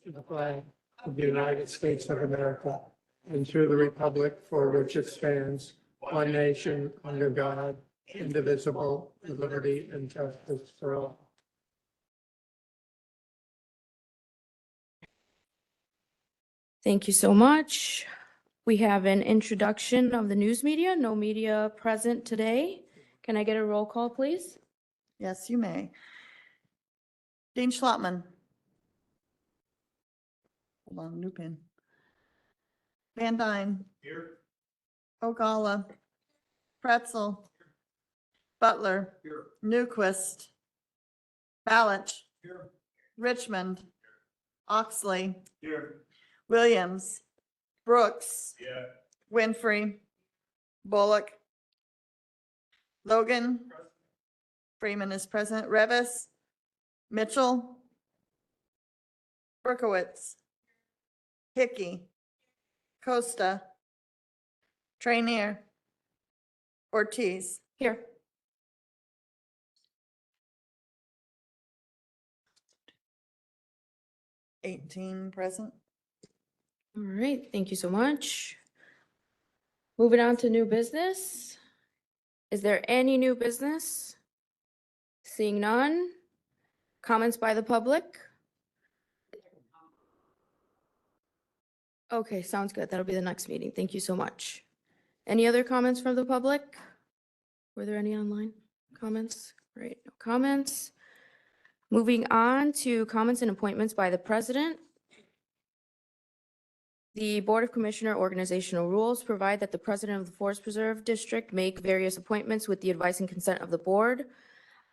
to the flag of the United States of America and to the republic for which it stands, one nation, under God, indivisible, with liberty and justice for all. Thank you so much. We have an introduction of the news media. No media present today. Can I get a roll call, please? Yes, you may. Dean Schlottman. Hold on, new pin. Van Dyne. Here. Ogalla. Pretzel. Butler. Newquist. Balich. Here. Richmond. Oxley. Here. Williams. Brooks. Yeah. Winfrey. Bullock. Logan. Freeman is present. Revis. Mitchell. Berkowitz. Hickey. Costa. Trainier. Ortiz. Here. $18 present. All right, thank you so much. Moving on to new business. Is there any new business? Seeing none. Comments by the public? Okay, sounds good. That'll be the next meeting. Thank you so much. Any other comments from the public? Were there any online comments? Great, no comments. Moving on to comments and appointments by the president. The Board of Commissioner organizational rules provide that the president of the Forest Preserve District make various appointments with the advice and consent of the board.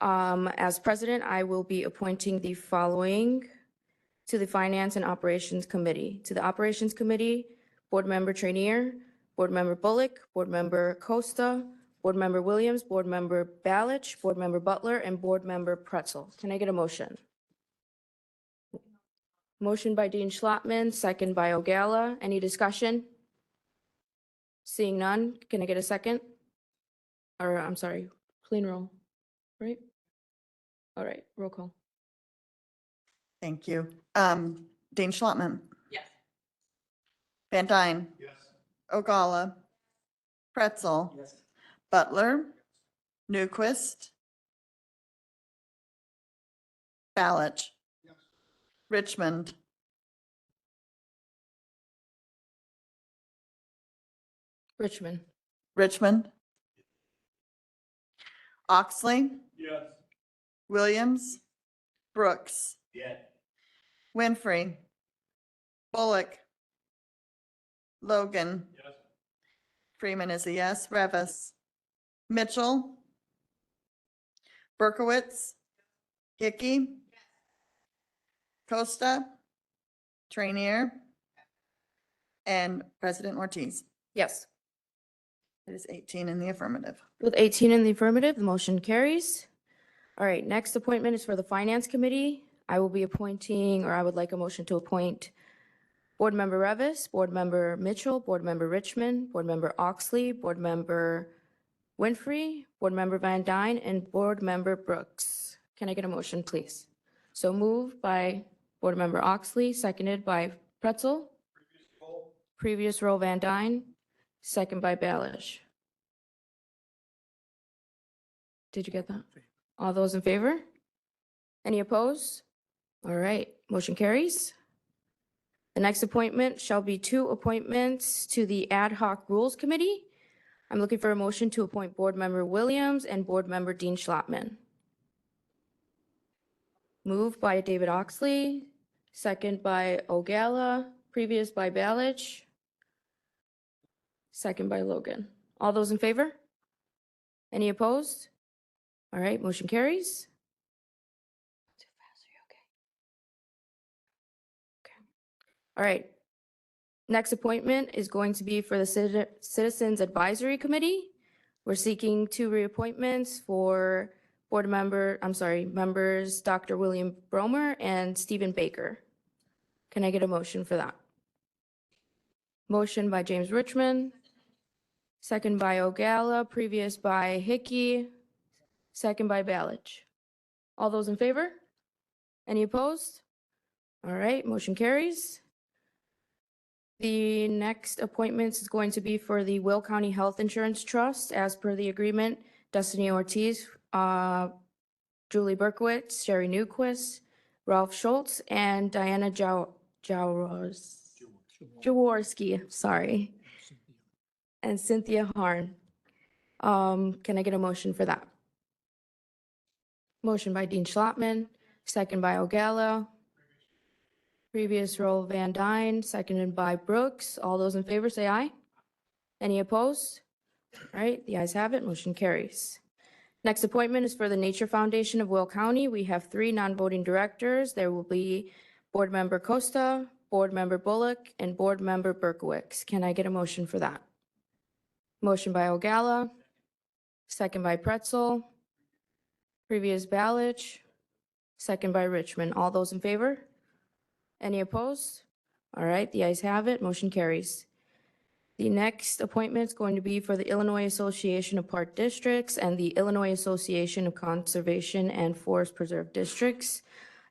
As president, I will be appointing the following to the Finance and Operations Committee. To the Operations Committee, Board Member Trainier, Board Member Bullock, Board Member Costa, Board Member Williams, Board Member Balich, Board Member Butler, and Board Member Pretzel. Can I get a motion? Motion by Dean Schlottman, second by Ogalla. Any discussion? Seeing none, can I get a second? Or, I'm sorry, clean roll, right? All right, roll call. Thank you. Dean Schlottman. Yes. Van Dyne. Yes. Ogalla. Pretzel. Yes. Butler. Newquist. Balich. Yes. Richmond. Richmond. Richmond. Oxley. Yes. Williams. Brooks. Yeah. Winfrey. Bullock. Logan. Yes. Freeman is a yes. Revis. Mitchell. Berkowitz. Hickey. Costa. Trainier. And President Ortiz. Yes. It is 18 in the affirmative. With 18 in the affirmative, the motion carries. All right, next appointment is for the Finance Committee. I will be appointing, or I would like a motion to appoint Board Member Revis, Board Member Mitchell, Board Member Richmond, Board Member Oxley, Board Member Winfrey, Board Member Van Dyne, and Board Member Brooks. Can I get a motion, please? So moved by Board Member Oxley, seconded by Pretzel. Previous row Van Dyne, second by Balich. Did you get that? All those in favor? Any opposed? All right, motion carries. The next appointment shall be 2 appointments to the Ad Hoc Rules Committee. I'm looking for a motion to appoint Board Member Williams and Board Member Dean Schlottman. Moved by David Oxley, second by Ogalla, previous by Balich, second by Logan. All those in favor? Any opposed? All right, motion carries. All right. Next appointment is going to be for the Citizens Advisory Committee. We're seeking 2 reappointments for members Dr. William Bromer and Stephen Baker. Can I get a motion for that? Motion by James Richmond, second by Ogalla, previous by Hickey, second by Balich. All those in favor? Any opposed? All right, motion carries. The next appointments is going to be for the Will County Health Insurance Trust. As per the agreement, Destiny Ortiz, Julie Berkowitz, Sherry Newquist, Ralph Schultz, and Diana Jaworski, sorry, and Cynthia Harn. Can I get a motion for that? Motion by Dean Schlotman, second by Ogalla. Previous roll Van Dyne, seconded by Brooks. All those in favor say aye. Any opposed? All right, the ayes have it, motion carries. Next appointment is for the Nature Foundation of Will County. We have 3 non-voting directors. There will be Board Member Costa, Board Member Bullock, and Board Member Berkowitz. Can I get a motion for that? Motion by Ogalla, second by Pretzel. Previous Balich, second by Richmond. All those in favor? Any opposed? All right, the ayes have it, motion carries. The next appointment is going to be for the Illinois Association of Park Districts and the Illinois Association of Conservation and Forest Preserve Districts.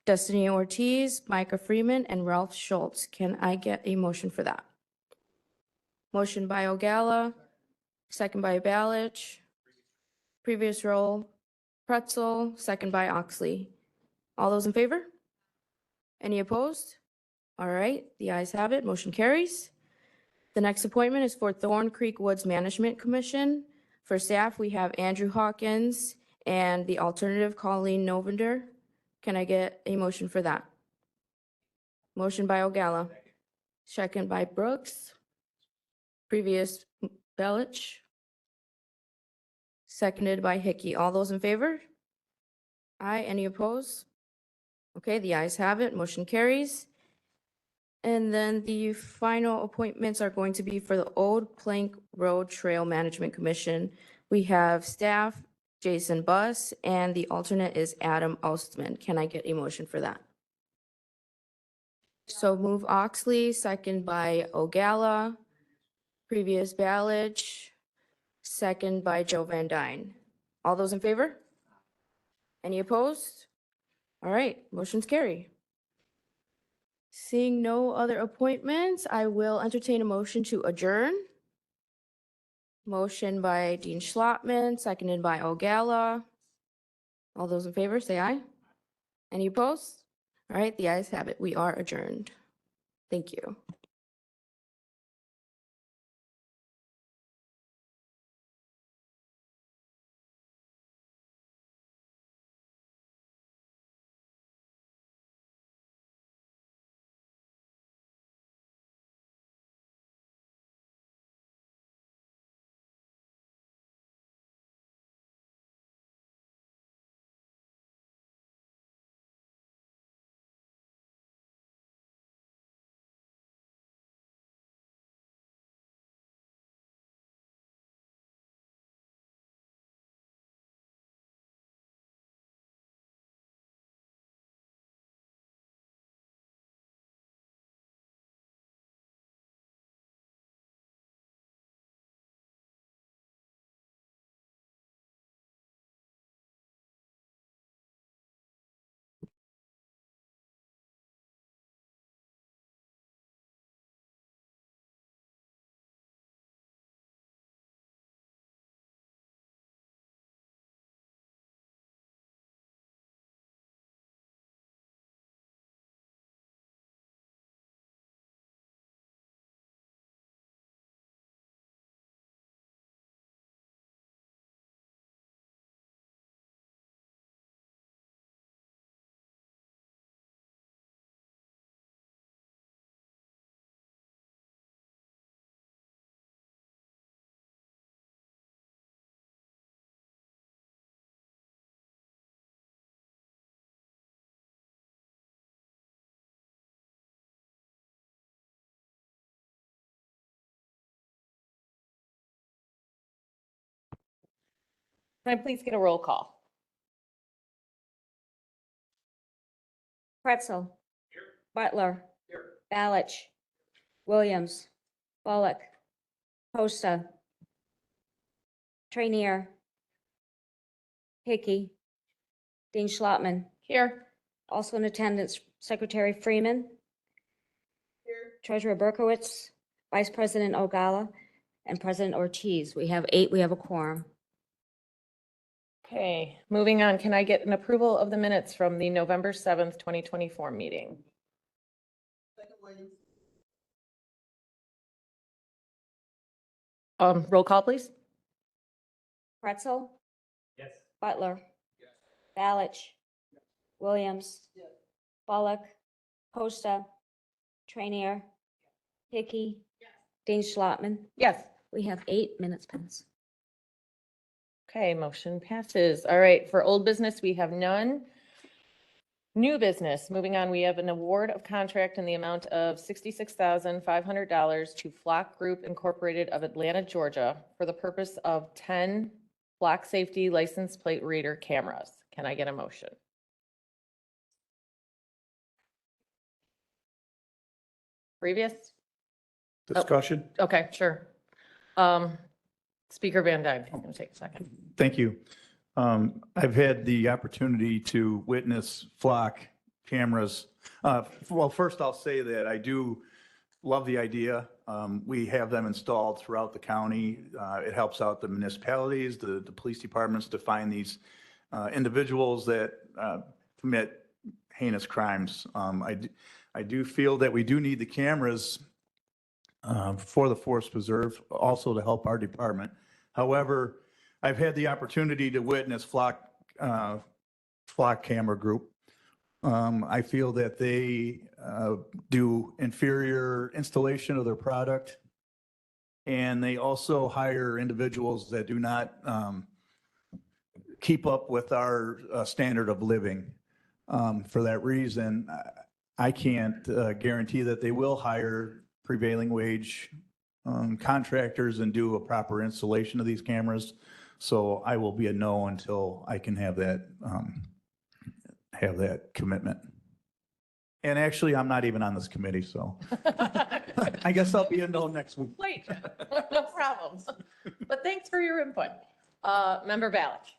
Destiny Ortiz, Micah Freeman, and Ralph Schultz. Can I get a motion for that? Motion by Ogalla, second by Balich. Previous roll, Pretzel, second by Oxley. All those in favor? Any opposed? All right, the ayes have it, motion carries. The next appointment is for Thorn Creek Woods Management Commission. For staff, we have Andrew Hawkins and the alternative Colleen Novender. Can I get a motion for that? Motion by Ogalla, second by Brooks. Previous Belich. Seconded by Hickey. All those in favor? Aye. Any opposed? Okay, the ayes have it. Motion carries. And then the final appointments are going to be for the Old Plank Road Trail Management Commission. We have staff, Jason Buss, and the alternate is Adam Ostman. Can I get a motion for that? So move Oxley, second by Ogalla. Previous Balich, second by Joe Van Dyne. All those in favor? Any opposed? All right, motion's carry. Seeing no other appointments, I will entertain a motion to adjourn. Motion by Dean Schlotman, seconded by Ogalla. All those in favor, say aye. Any opposed? All right, the ayes have it. We are adjourned. Thank you. Can I please get a roll call? Pretzel. Butler. Balich. Williams. Bullock. Costa. Trainier. Hickey. Dean Schlotman. Here. Also in attendance, Secretary Freeman. Treasurer Berkowitz, Vice President Ogala, and President Ortiz. We have 8, we have a quorum. Okay, moving on. Can I get an approval of the minutes from the November 7th, 2024 meeting? Roll call, please. Pretzel? Yes. Butler? Yes. Balich? Williams? Bullock? Costa? Trainier? Hickey? Dean Schlotman? Yes. We have 8 minutes, Pence. Okay, motion passes. All right, for old business, we have none. New business, moving on, we have an award of contract in the amount of $66,500 to Flock Group Incorporated of Atlanta, Georgia, for the purpose of 10 Flock Safety License Plate Reader cameras. Can I get a motion? Previous? Discussion? Okay, sure. Speaker Van Dyne, I'm going to take a second. Thank you. I've had the opportunity to witness flock cameras. Well, first I'll say that I do love the idea. We have them installed throughout the county. It helps out the municipalities, the police departments to find these individuals that commit heinous crimes. I do feel that we do need the cameras for the Forest Preserve, also to help our department. However, I've had the opportunity to witness Flock Camera Group. I feel that they do inferior installation of their product, and they also hire individuals that do not keep up with our standard of living. For that reason, I can't guarantee that they will hire prevailing wage contractors and do a proper installation of these cameras. So I will be a no until I can have that commitment. And actually, I'm not even on this committee, so I guess I'll be a no next week. Wait, no problems. But thanks for your input. Member Balich.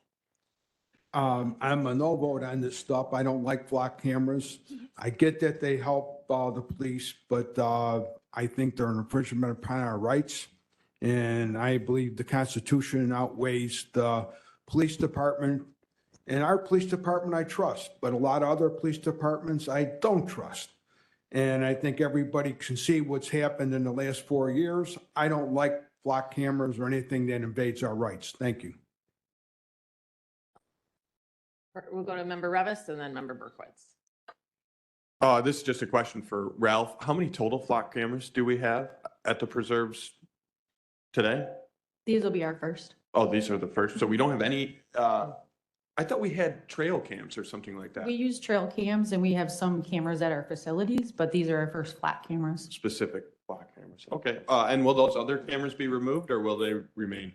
I'm a no vote on this stuff. I don't like flock cameras. I get that they help the police, but I think they're an infringement upon our rights. And I believe the Constitution outweighs the police department. And our police department I trust, but a lot of other police departments I don't trust. And I think everybody can see what's happened in the last 4 years. I don't like flock cameras or anything that invades our rights. Thank you. We'll go to Member Revis and then Member Berkowitz. This is just a question for Ralph. How many total flock cameras do we have at the preserves today? These will be our first. Oh, these are the first. So we don't have any, I thought we had trail cams or something like that. We use trail cams and we have some cameras at our facilities, but these are our first flat cameras. Specific flock cameras. Okay. And will those other cameras be removed or will they remain?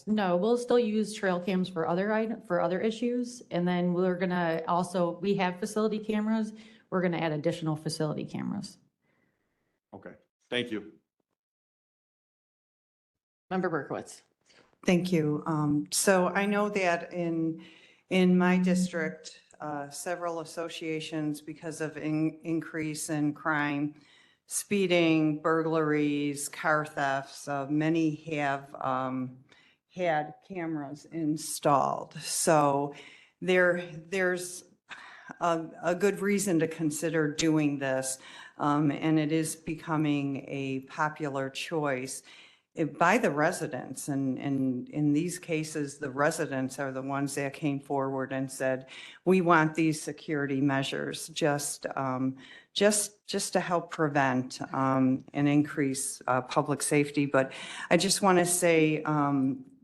No, we'll still use trail cams for other issues. And then we're gonna also, we have facility cameras. We're gonna add additional facility cameras. Okay. Thank you. Member Berkowitz. Thank you. So I know that in my district, several associations, because of increase in crime, speeding, burglaries, car thefts, many have had cameras installed. So there's a good reason to consider doing this, and it is becoming a popular choice by the residents. And in these cases, the residents are the ones that came forward and said, we want these security measures just to help prevent and increase public safety. But I just want to say,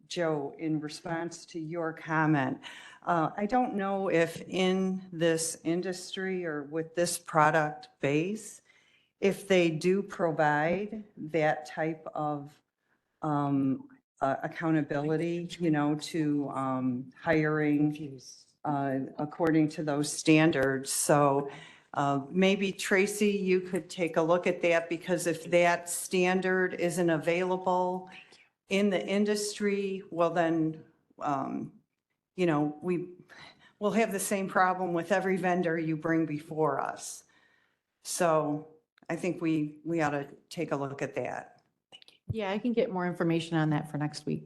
Joe, in response to your comment, I don't know if in this industry or with this product base, if they do provide that type of accountability, to hiring according to those standards. So maybe Tracy, you could take a look at that, because if that standard isn't available in the industry, well then, we we'll have the same problem with every vendor you bring before us. So I think we ought to take a look at that. Yeah, I can get more information on that for next week.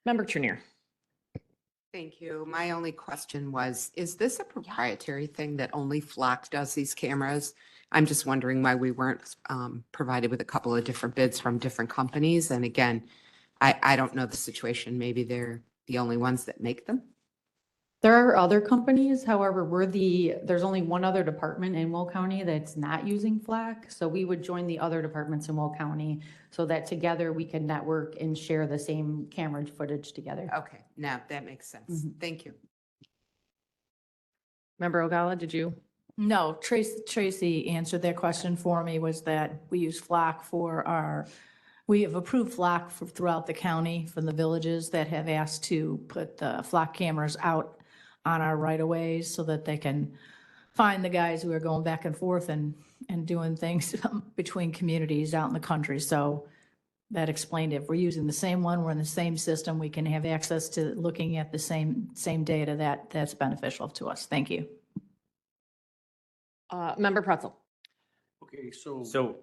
Member Trunier. Thank you. My only question was, is this a proprietary thing that only Flock does these cameras? I'm just wondering why we weren't provided with a couple of different bids from different companies. And again, I don't know the situation. Maybe they're the only ones that make them. There are other companies, however, there's only one other department in Will County that's not using FLAC. So we would join the other departments in Will County so that together we can network and share the same camera footage together. Okay, now that makes sense. Thank you. Member Ogala, did you? No, Tracy answered that question for me, was that we use FLOC we have approved FLOC throughout the county from the villages that have asked to put the FLOC cameras out on our right-of-ways so that they can find the guys who are going back and forth and doing things between communities out in the country. So that explained it. If we're using the same one, we're in the same system, we can have access to looking at the same data, that's beneficial to us. Thank you. Member Pretzel. Okay, so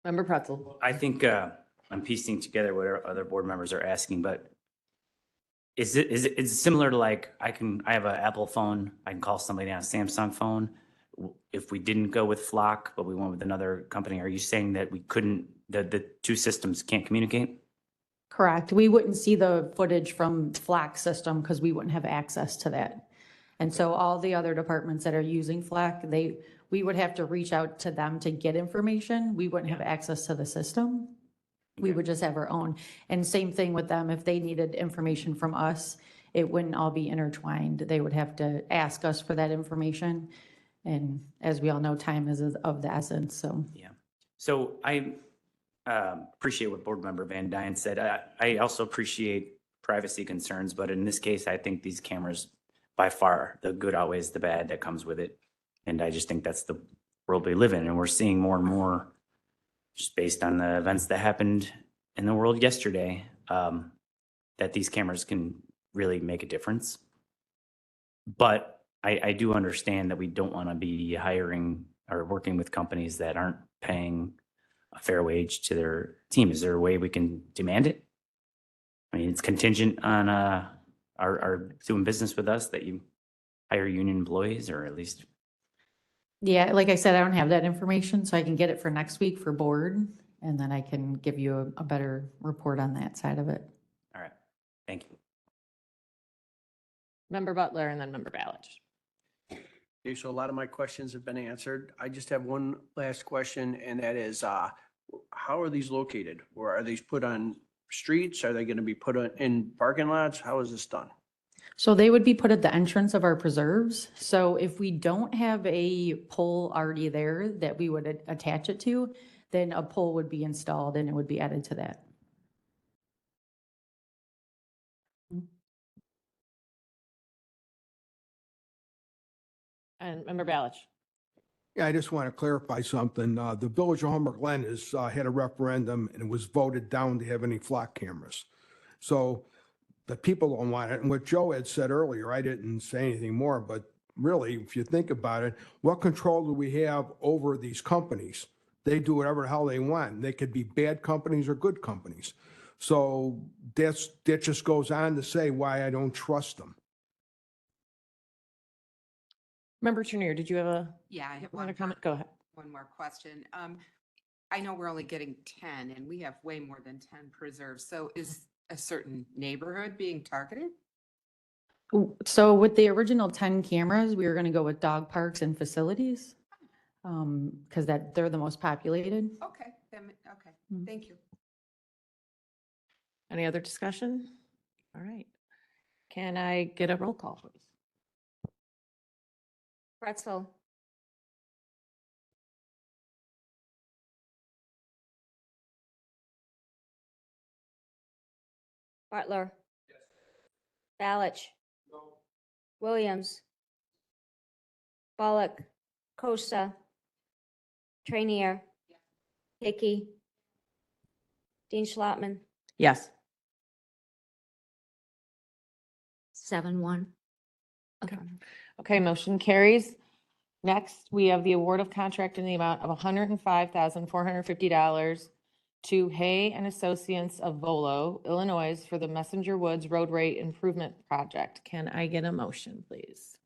Member Pretzel. I think I'm piecing together what our other board members are asking, but is it similar to like I have an Apple phone, I can call somebody on a Samsung phone. If we didn't go with Flock, but we went with another company, are you saying that we couldn't, the two systems can't communicate? Correct. We wouldn't see the footage from FLAC system because we wouldn't have access to that. And so all the other departments that are using FLAC, we would have to reach out to them to get information. We wouldn't have access to the system. We would just have our own. And same thing with them. If they needed information from us, it wouldn't all be intertwined. They would have to ask us for that information. And as we all know, time is of the essence, so. Yeah. So I appreciate what Board Member Van Dyne said. I also appreciate privacy concerns, but in this case, I think these cameras, by far, the good outweighs the bad that comes with it. And I just think that's the world we live in. And we're seeing more and more, just based on the events that happened in the world yesterday, that these cameras can really make a difference. But I do understand that we don't want to be hiring or working with companies that aren't paying a fair wage to their team. Is there a way we can demand it? I mean, it's contingent on our doing business with us that you hire union employees, or at least. Yeah, like I said, I don't have that information, so I can get it for next week for board, and then I can give you a better report on that side of it. All right, thank you. Member Butler and then Member Ballage. Okay, so a lot of my questions have been answered. I just have one last question, and that is, how are these located? Or are these put on streets? Are they going to be put in parking lots? How is this done? So they would be put at the entrance of our preserves. So if we don't have a pole already there that we would attach it to, then a pole would be installed and it would be added to that. And Member Ballage. Yeah, I just want to clarify something. The Village of Homer Glen has had a referendum and it was voted down to have any flock cameras. So the people don't want it. And what Joe had said earlier, I didn't say anything more, but really, if you think about it, what control do we have over these companies? They do whatever the hell they want. They could be bad companies or good companies. So that just goes on to say why I don't trust them. Member Trunier, did you have Yeah, I have another comment? Go ahead. one more question. I know we're only getting 10 and we have way more than 10 preserves. So is a certain neighborhood being targeted? So with the original 10 cameras, we were going to go with dog parks and facilities because they're the most populated. Okay, okay, thank you. Any other discussion? All right. Can I get a roll call, please? Pretzel. Butler. Balich. Williams. Bullock. Costa. Trainier. Hickey. Dean Schlotman. Yes. 7-1. Okay, motion carries. Next, we have the award of contract in the amount of $105,450 to Hay and Associates of Volo, Illinois, for the Messenger Woods Roadway Improvement Project. Can I get a motion, please?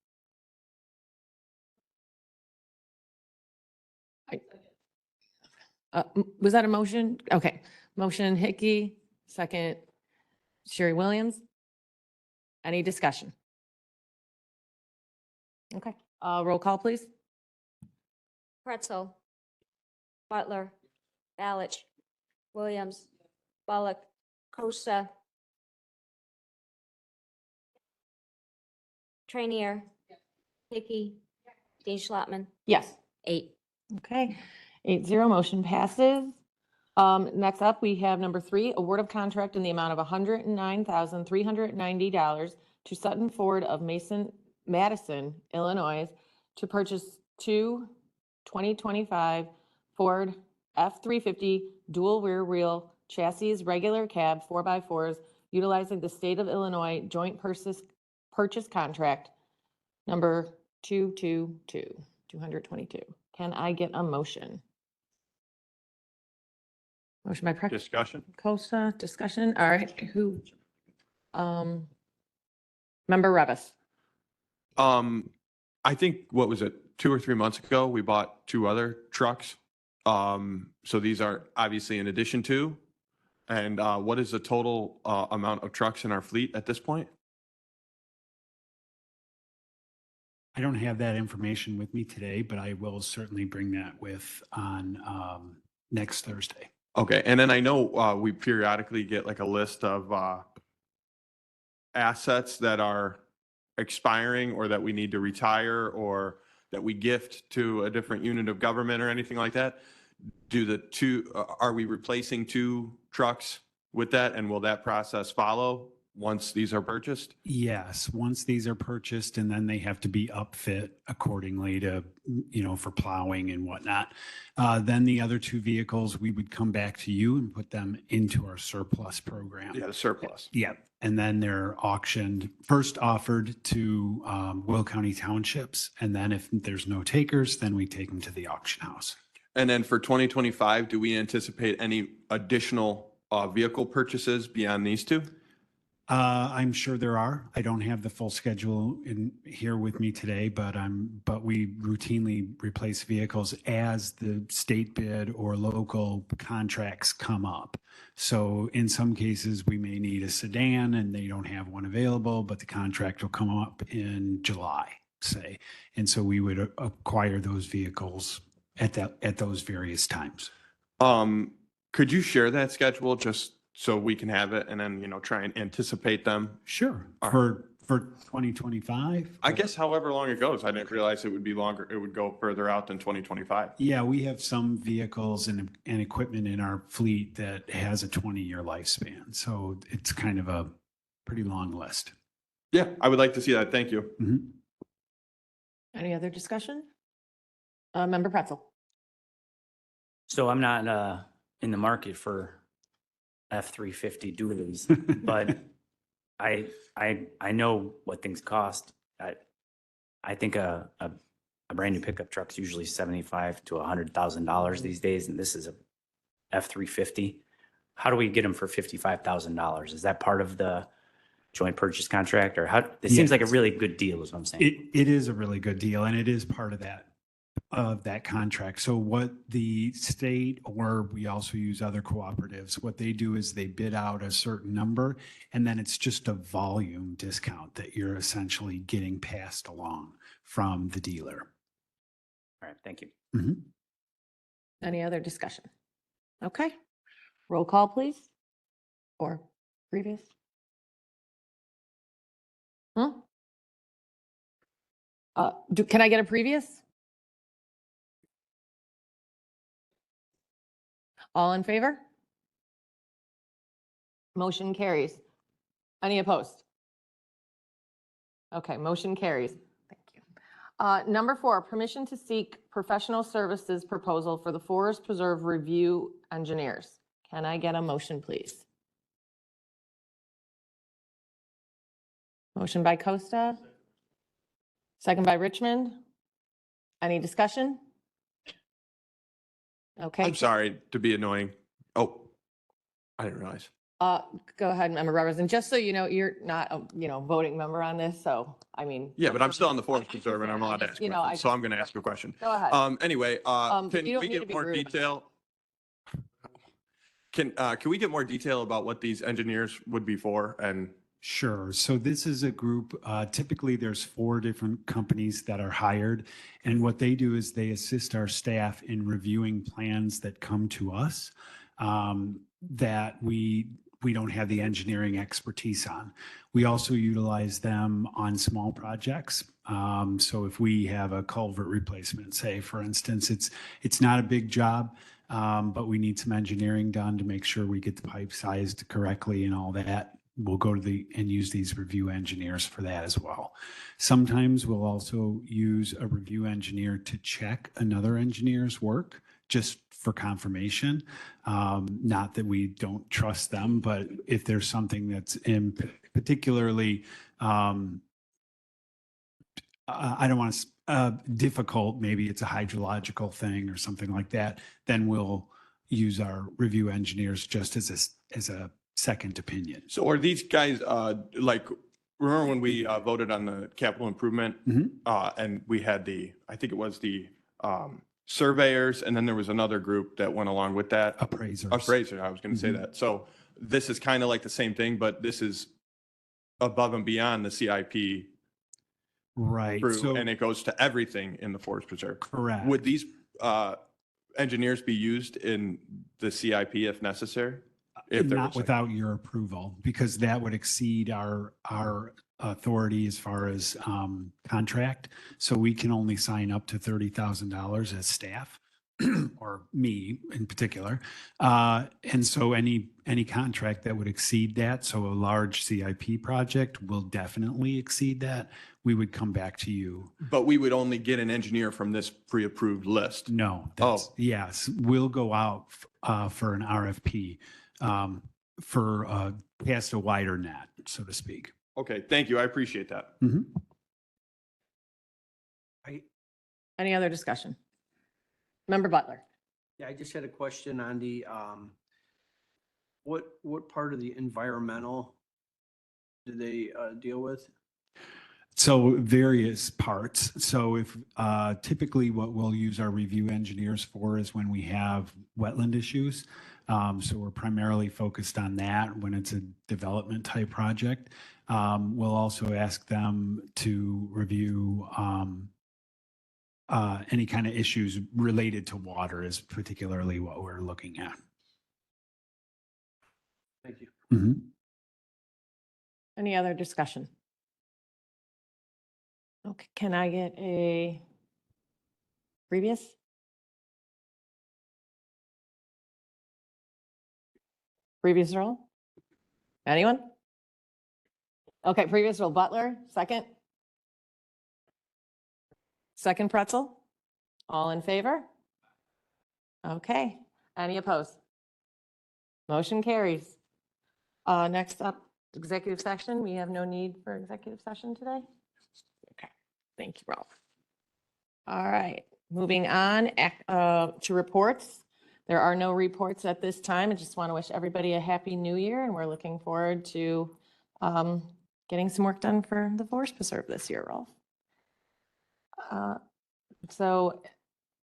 Was that a motion? Okay, motion Hickey, second Sherry Williams. Any discussion? Okay, roll call, please. Pretzel, Butler, Balich, Williams, Bullock, Costa, Trainier, Hickey, Dean Schlotman, Yes. 8. Okay, 8-0, motion passes. Next up, we have number 3, award of contract in the amount of $109,390 to Sutton Ford of Madison, Illinois, to purchase 2 2025 Ford F-350 dual rear wheel chassis regular cab 4x4s utilizing the state of Illinois joint purchase contract number 222. Can I get a motion? Motion by Discussion? Costa, discussion. All right, who? Member Revis. I think, what was it, 2 or 3 months ago, we bought 2 other trucks. So these are obviously in addition to, and what is the total amount of trucks in our fleet at this point? I don't have that information with me today, but I will certainly bring that with on next Thursday. Okay, and then I know we periodically get like a list of assets that are expiring or that we need to retire or that we gift to a different unit of government or anything like that. Are we replacing 2 trucks with that, and will that process follow once these are purchased? Yes, once these are purchased, and then they have to be upfit accordingly to, for plowing and whatnot. Then the other 2 vehicles, we would come back to you and put them into our surplus program. Yeah, the surplus. Yeah, and then they're auctioned, first offered to Will County Townships, and then if there's no takers, then we take them to the auction house. And then for 2025, do we anticipate any additional vehicle purchases beyond these 2? I'm sure there are. I don't have the full schedule in here with me today, but we routinely replace vehicles as the state bid or local contracts come up. So in some cases, we may need a sedan and they don't have one available, but the contract will come up in July, say. And so we would acquire those vehicles at those various times. Could you share that schedule just so we can have it and then, try and anticipate them? Sure. All For 2025? I guess however long it goes. I didn't realize it would be longer. It would go further out than 2025. Yeah, we have some vehicles and equipment in our fleet that has a 20-year lifespan. So it's kind of a pretty long list. Yeah, I would like to see that. Thank you. Mhm. Any other discussion? Member Pretzel. So I'm not in the market for F-350 dualies, but I know what things cost. I think a brand new pickup truck's usually $75,000 to $100,000 these days, and this is a F-350. How do we get them for $55,000? Is that part of the joint purchase contract, or how? It seems like a really good deal, is what I'm saying. It is a really good deal, and it is part of that contract. So what the state, or we also use other cooperatives, what they do is they bid out a certain number, and then it's just a volume discount that you're essentially getting passed along from the dealer. All right, thank you. Mhm. Any other discussion? Okay. Roll call, please. Or previous? Can I get a previous? All in favor? Motion carries. Any opposed? Okay, motion carries. Thank you. Number 4, permission to seek professional services proposal for the Forest Preserve Review Engineers. Can I get a motion, please? Motion by Costa. Second by Richmond. Any discussion? Okay. I'm sorry to be annoying. Oh, I didn't realize. Go ahead, Member Roberts. And just so you know, you're not a, voting member on this, so, I mean. Yeah, but I'm still on the Forest Preserve and I'm allowed to ask You know, questions, so I'm going to ask a question. Go ahead. Anyway, You can don't we need to get be more rude. detail? Can we get more detail about what these engineers would be for? And Sure. So this is a group, typically there's 4 different companies that are hired. And what they do is they assist our staff in reviewing plans that come to us that we don't have the engineering expertise on. We also utilize them on small projects. So if we have a culvert replacement, say, for instance, it's not a big job, but we need some engineering done to make sure we get the pipe sized correctly and all that. We'll go to and use these review engineers for that as well. Sometimes we'll also use a review engineer to check another engineer's work just for confirmation. Not that we don't trust them, but if there's something that's particularly, I don't want to, difficult, maybe it's a hydrological thing or something like that, then we'll use our review engineers just as a second opinion. so are these guys, remember when we voted on the capital improvement? And we had I think it was the surveyors, and then there was another group that went along with that. Appraisers. Appraiser, I was going to say that. So this is kind of like the same thing, but this is above and beyond the CIP Right. crew, So, and it goes to everything in the Forest Preserve. correct. Would these engineers be used in the CIP if necessary? If there Not was without your approval, because that would exceed our authority as far as contract. So we can only sign up to $30,000 as staff, or me in particular. And so any contract that would exceed that, so a large CIP project will definitely exceed that, we would come back to you. But we would only get an engineer from this pre-approved list. No, Oh. yes, we'll go out for an RFP for cast a wider net, so to speak. Okay, thank you. I appreciate that. Any other discussion? Member Butler. Yeah, I just had a question on the, what part of the environmental do they deal with? So various parts. So if typically what we'll use our review engineers for is when we have wetland issues. So we're primarily focused on that when it's a development type project. We'll also ask them to review any kind of issues related to water is particularly what we're looking at. Thank you. Mhm. Any other discussion? Okay, can I get a previous? Previous roll? Anyone? Okay, previous roll, Butler, second? Second Pretzel? All in favor? Okay, any opposed? Motion carries. Next up, executive session. We have no need for executive session today. Okay, thank you, Ralph. All right, moving on to reports. There are no reports at this time. I just want to wish everybody a happy new year, and we're looking forward to getting some work done for the Forest Preserve this year, Ralph. So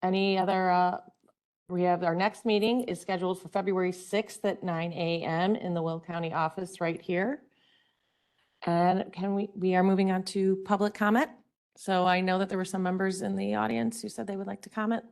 any other, we have our next meeting is scheduled for February 6th at 9 a.m. in the Will County office right here. And we are moving on to public comment. So I know that there were some members in the audience who said they would like to comment.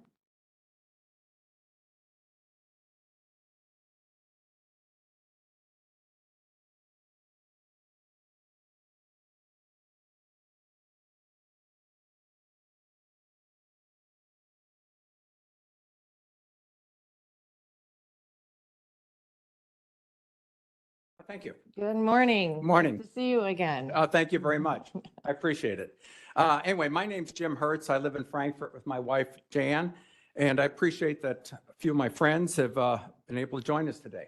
Thank you. Good morning. Morning. Good to see you again. Thank you very much. I appreciate it. Anyway, my name's Jim Hertz. I live in Frankfurt with my wife, Jan, and I appreciate that a few of my friends have been able to join us today.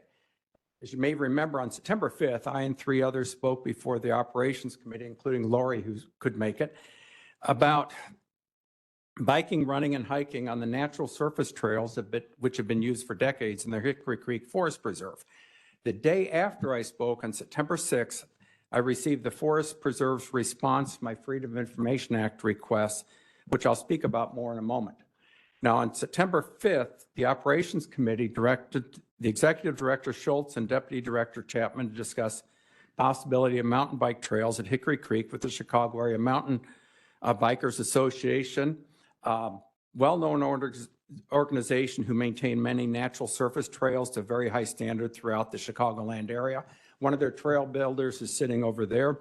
As you may remember, on September 5th, I and 3 others spoke before the Operations Committee, including Lori, who could make it, about biking, running, and hiking on the natural surface trails which have been used for decades in the Hickory Creek Forest Preserve. The day after I spoke, on September 6th, I received the Forest Preserve's response to my Freedom of Information Act request, which I'll speak about more in a moment. Now, on September 5th, the Operations Committee directed the Executive Director Schultz and Deputy Director Chapman to discuss possibility of mountain bike trails at Hickory Creek with the Chicago Area Mountain Bikers Association, well-known organization who maintain many natural surface trails to very high standard throughout the Chicagoland area. One of their trail builders is sitting over there.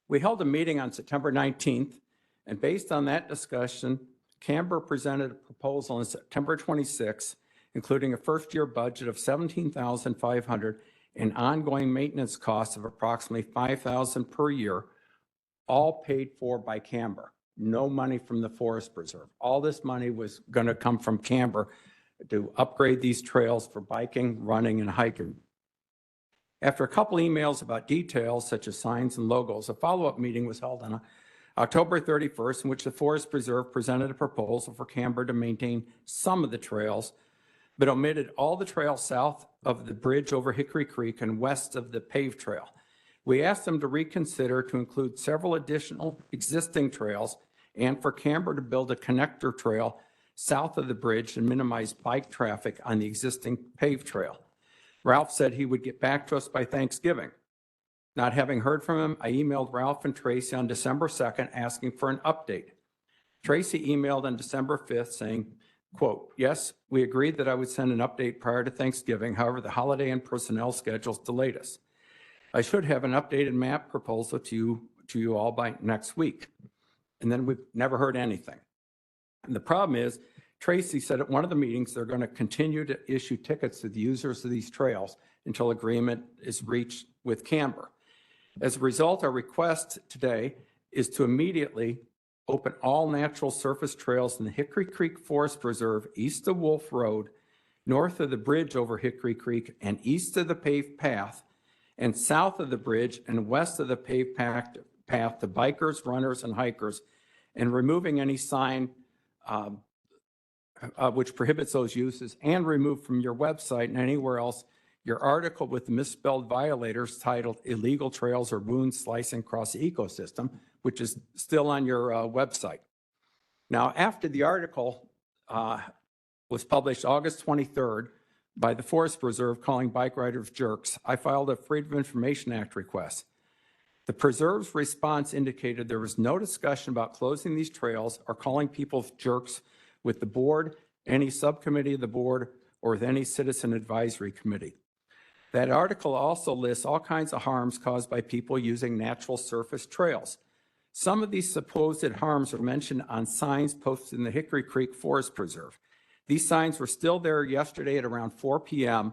We held a meeting on September 19th, and based on that discussion, Camber presented a proposal on September 26th, including a first-year budget of $17,500 and ongoing maintenance costs of approximately $5,000 per year, all paid for by Camber. No money from the Forest Preserve. All this money was going to come from Camber to upgrade these trails for biking, running, and hiking. After a couple emails about details such as signs and logos, a follow-up meeting was held on October 31st, in which the Forest Preserve presented a proposal for Camber to maintain some of the trails, but omitted all the trails south of the bridge over Hickory Creek and west of the paved trail. We asked them to reconsider to include several additional existing trails and for Camber to build a connector trail south of the bridge and minimize bike traffic on the existing paved trail. Ralph said he would get back to us by Thanksgiving. Not having heard from him, I emailed Ralph and Tracy on December 2nd asking for an update. Tracy emailed on December 5th saying, quote, "Yes, we agreed that I would send an update prior to Thanksgiving. However, the holiday and personnel schedules delayed us. I should have an updated map proposal to you all by next week." And then we've never heard anything. And the problem is, Tracy said at one of the meetings, they're going to continue to issue tickets to the users of these trails until agreement is reached with Camber. As a result, our request today is to immediately open all natural surface trails in the Hickory Creek Forest Preserve east of Wolf Road, north of the bridge over Hickory Creek, and east of the paved path, and south of the bridge and west of the paved path to bikers, runners, and hikers, and removing any sign which prohibits those uses, and remove from your website and anywhere else your article with the misspelled violators titled "Illegal Trails or Wounds Slicing Across the Ecosystem," which is still on your website. Now, after the article was published August 23rd by the Forest Preserve calling bike riders jerks, I filed a Freedom of Information Act request. The Preserve's response indicated there was no discussion about closing these trails or calling people jerks with the board, any subcommittee of the board, or with any citizen advisory committee. That article also lists all kinds of harms caused by people using natural surface trails. Some of these supposed harms are mentioned on signs posted in the Hickory Creek Forest Preserve. These signs were still there yesterday at around 4 p.m.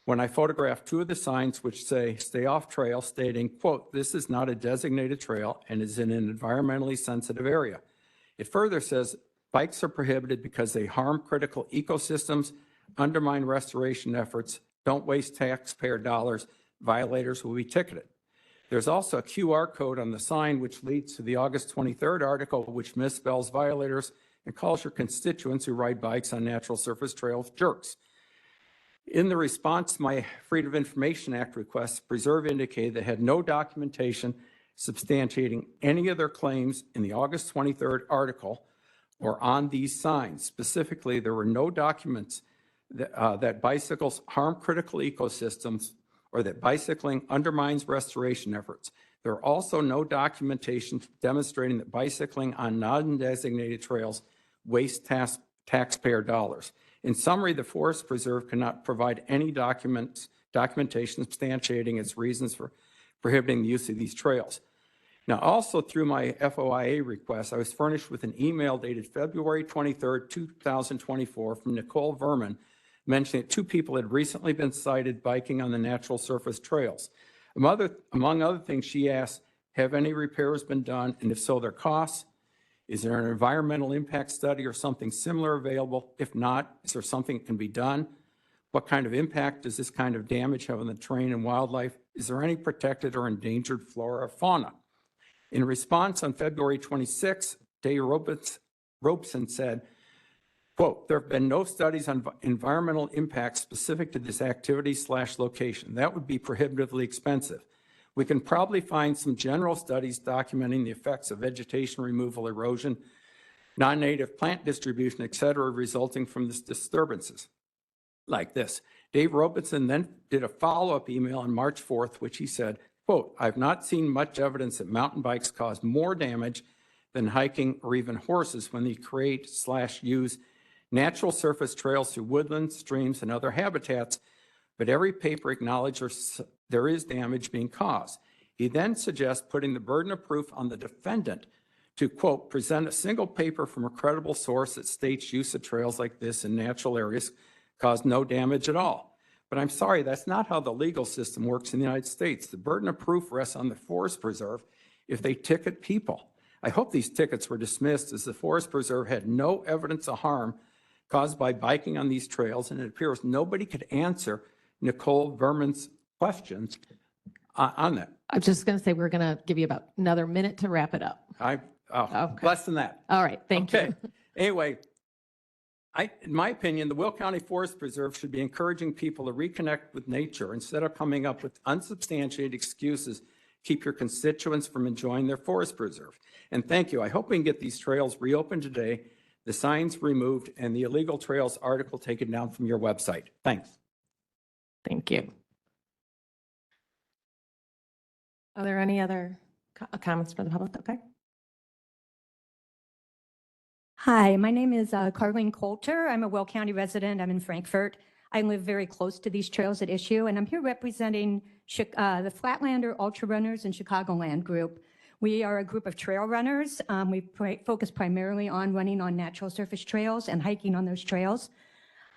when I photographed 2 of the signs which say "Stay off trail," stating, quote, "This is not a designated trail and is in an environmentally sensitive area." It further says, "Bikes are prohibited because they harm critical ecosystems, undermine restoration efforts, don't waste taxpayer dollars. Violators will be ticketed." There's also a QR code on the sign which leads to the August 23rd article which misspells violators and calls your constituents who ride bikes on natural surface trails jerks. In the response to my Freedom of Information Act request, Preserve indicated they had no documentation substantiating any of their claims in the August 23rd article or on these signs. Specifically, there were no documents that bicycles harm critical ecosystems or that bicycling undermines restoration efforts. There are also no documentation demonstrating that bicycling on non-designated trails wastes taxpayer dollars. In summary, the Forest Preserve cannot provide any documentation substantiating its reasons for prohibiting the use of these trails. Now, also through my FOIA request, I was furnished with an email dated February 23rd, 2024 from Nicole Verman mentioning that 2 people had recently been cited biking on the natural surface trails. Among other things, she asked, have any repairs been done, and if so, their costs? Is there an environmental impact study or something similar available? If not, is there something that can be done? What kind of impact does this kind of damage have on the terrain and wildlife? Is there any protected or endangered flora or fauna? In response on February 26, Dave Robeson said, quote, "There have been no studies on environmental impacts specific to this activity/location. That would be prohibitively expensive. We can probably find some general studies documenting the effects of vegetation removal, erosion, non-native plant distribution, et cetera, resulting from this disturbances." Like this. Dave Robeson then did a follow-up email on March 4th, which he said, quote, "I've not seen much evidence that mountain bikes cause more damage than hiking or even horses when they create/use natural surface trails through woodlands, streams, and other habitats, but every paper acknowledges there is damage being caused." He then suggests putting the burden of proof on the defendant to, quote, "present a single paper from a credible source that states use of trails like this in natural areas cause no damage at all." But I'm sorry, that's not how the legal system works in the United States. The burden of proof rests on the Forest Preserve if they ticket people. I hope these tickets were dismissed, as the Forest Preserve had no evidence of harm caused by biking on these trails, and it appears nobody could answer Nicole Verman's questions on that. I'm just going to say we're going to give you about another minute to wrap it up. Less than that. All right, thank you. Anyway, in my opinion, the Will County Forest Preserve should be encouraging people to reconnect with nature instead of coming up with unsubstantiated excuses to keep your constituents from enjoying their forest preserve. And thank you. I hope we can get these trails reopened today, the signs removed, and the illegal trails article taken down from your website. Thanks. Thank you. Are there any other comments from the public? Okay. Hi, my name is Carlene Coulter. I'm a Will County resident. I'm in Frankfurt. I live very close to these trails at issue, and I'm here representing the Flatlander Ultra Runners and Chicagoland group. We are a group of trail runners. We focus primarily on running on natural surface trails and hiking on those trails.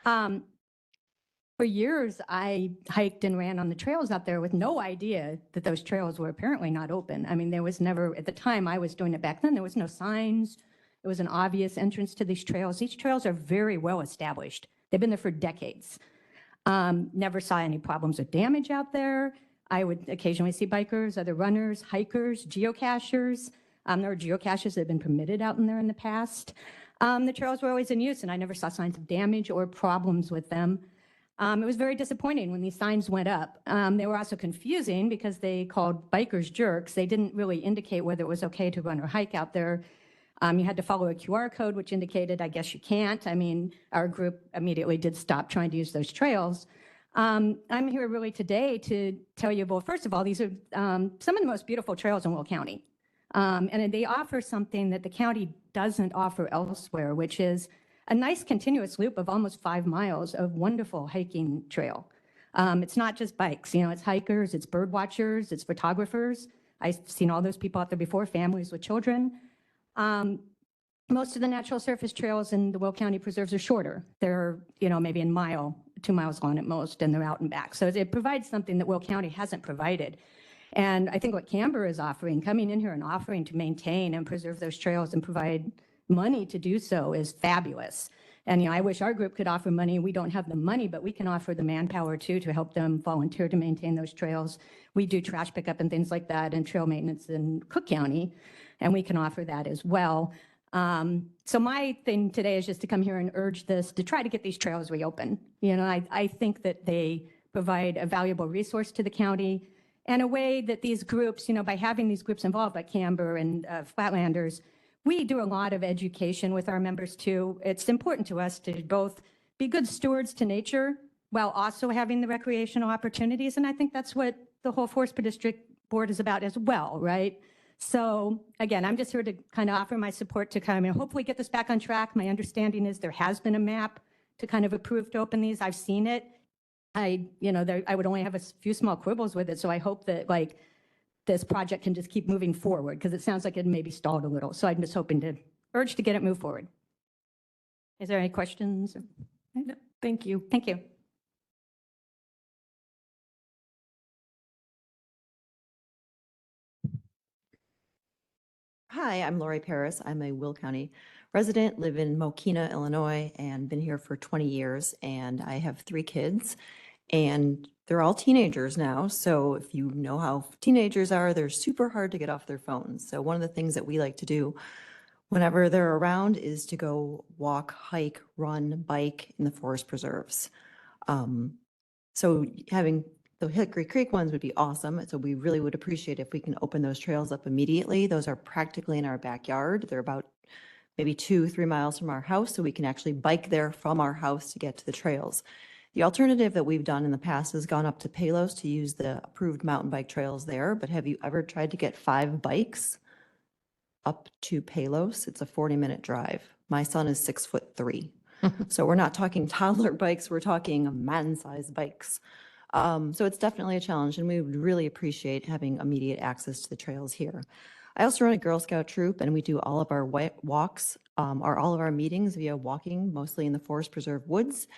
For years, I hiked and ran on the trails out there with no idea that those trails were apparently not open. I mean, there was never, at the time I was doing it back then, there was no signs. It was an obvious entrance to these trails. These trails are very well established. They've been there for decades. Never saw any problems with damage out there. I would occasionally see bikers, other runners, hikers, geocachers. There were geocaches that had been permitted out in there in the past. The trails were always in use, and I never saw signs of damage or problems with them. It was very disappointing when these signs went up. They were also confusing because they called bikers jerks. They didn't really indicate whether it was okay to run or hike out there. You had to follow a QR code, which indicated, I guess you can't. I mean, our group immediately did stop trying to use those trails. I'm here really today to tell you, well, first of all, these are some of the most beautiful trails in Will County. And they offer something that the county doesn't offer elsewhere, which is a nice continuous loop of almost 5 miles of wonderful hiking trail. It's not just bikes, you know, it's hikers, it's bird watchers, it's photographers. I've seen all those people out there before, families with children. Most of the natural surface trails in the Will County preserves are shorter. They're, you know, maybe a mile, 2 miles long at most, and they're out and back. So it provides something that Will County hasn't provided. And I think what Camber is offering, coming in here and offering to maintain and preserve those trails and provide money to do so, is fabulous. And, you know, I wish our group could offer money. We don't have the money, but we can offer the manpower too to help them volunteer to maintain those trails. We do trash pickup and things like that and trail maintenance in Cook County, and we can offer that as well. So my thing today is just to come here and urge this, to try to get these trails reopened. You know, I think that they provide a valuable resource to the county, and a way that these groups, you know, by having these groups involved like Camber and Flatlanders, we do a lot of education with our members too. It's important to us to both be good stewards to nature while also having the recreational opportunities. And I think that's what the whole Forest District Board is about as well, right? So again, I'm just here to kind of offer my support to kind of hopefully get this back on track. My understanding is there has been a map to kind of approve to open these. I've seen it. I would only have a few small quibbles with it. So I hope that like this project can just keep moving forward, because it sounds like it maybe stalled a little. So I'm just hoping to urge to get it moved forward. Is there any questions? No, thank you. Thank you. Hi, I'm Lori Paris. I'm a Will County resident, live in Mokina, Illinois, and been here for 20 years. And I have 3 kids, and they're all teenagers now. So if you know how teenagers are, they're super hard to get off their phones. So one of the things that we like to do whenever they're around is to go walk, hike, run, bike in the forest preserves. So having the Hickory Creek ones would be awesome. So we really would appreciate if we can open those trails up immediately. Those are practically in our backyard. They're about maybe 2-3 miles from our house, so we can actually bike there from our house to get to the trails. The alternative that we've done in the past has gone up to Palos to use the approved mountain bike trails there, but have you ever tried to get 5 bikes up to Palos? It's a 40-minute drive. My son is 6'3". So we're not talking toddler bikes, we're talking man-sized bikes. So it's definitely a challenge, and we would really appreciate having immediate access to the trails here. I also run a Girl Scout troop, and we do all of our walks, or all of our meetings via walking, mostly in the Forest Preserve woods.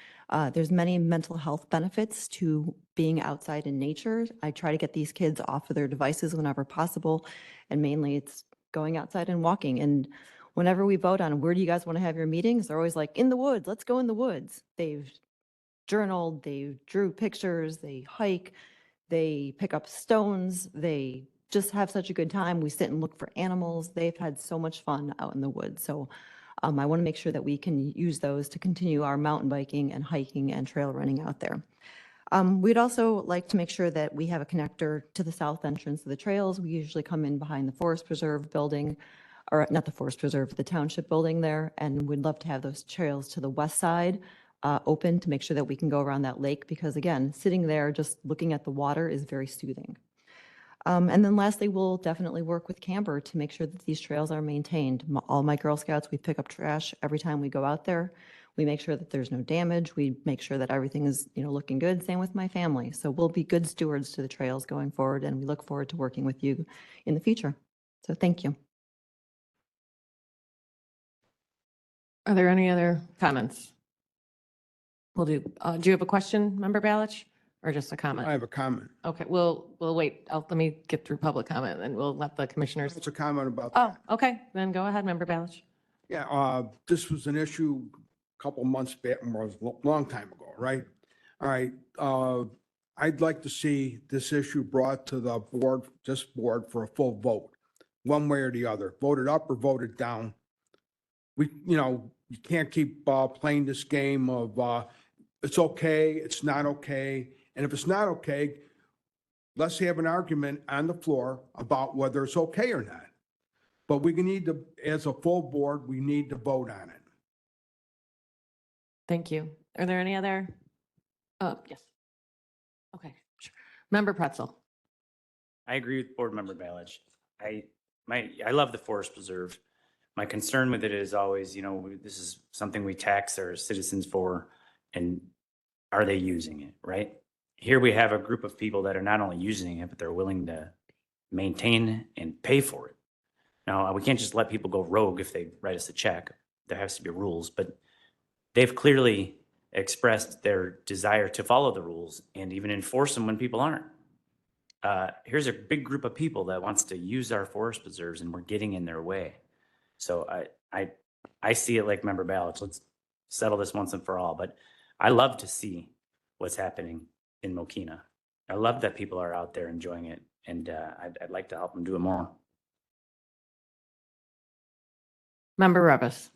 There's many mental health benefits to being outside in nature. I try to get these kids off of their devices whenever possible, and mainly it's going outside and walking. And whenever we vote on where do you guys want to have your meetings, they're always like, in the woods, let's go in the woods. They've journaled, they drew pictures, they hike, they pick up stones, they just have such a good time. We sit and look for animals. They've had so much fun out in the woods. So I want to make sure that we can use those to continue our mountain biking and hiking and trail running out there. We'd also like to make sure that we have a connector to the south entrance of the trails. We usually come in behind the Forest Preserve building, or not the Forest Preserve, the township building there, and we'd love to have those trails to the west side open to make sure that we can go around that lake, because again, sitting there just looking at the water is very soothing. And then lastly, we'll definitely work with Camber to make sure that these trails are maintained. All my Girl Scouts, we pick up trash every time we go out there. We make sure that there's no damage. We make sure that everything is, looking good. Same with my family. So we'll be good stewards to the trails going forward, and we look forward to working with you in the future. So thank you. Are there any other comments? Do you have a question, Member Balich, or just a comment? I have a comment. Okay, we'll wait. Let me get through public comment, and we'll let the commissioners. It's a comment about Oh, okay, then go ahead, Member Balich. Yeah, this was an issue a couple months back, or a long time ago, right? All right, I'd like to see this issue brought to the board, this board, for a full vote, one way or the other, voted up or voted down. You can't keep playing this game of it's okay, it's not okay. And if it's not okay, let's have an argument on the floor about whether it's okay or not. But we need to, as a full board, we need to vote on it. Thank you. Are there any other? Yes. Okay, sure. Member Pretzel. I agree with Board Member Balich. I love the Forest Preserve. My concern with it is always, this is something we tax our citizens for, and are they using it, right? Here we have a group of people that are not only using it, but they're willing to maintain and pay for it. Now, we can't just let people go rogue if they write us a check. There has to be rules, but they've clearly expressed their desire to follow the rules and even enforce them when people aren't. Here's a big group of people that wants to use our forest preserves, and we're getting in their way. So I see it like Member Balich. Let's settle this once and for all. But I love to see what's happening in Mokina. I love that people are out there enjoying it, and I'd like to help them do it more. Member Revis.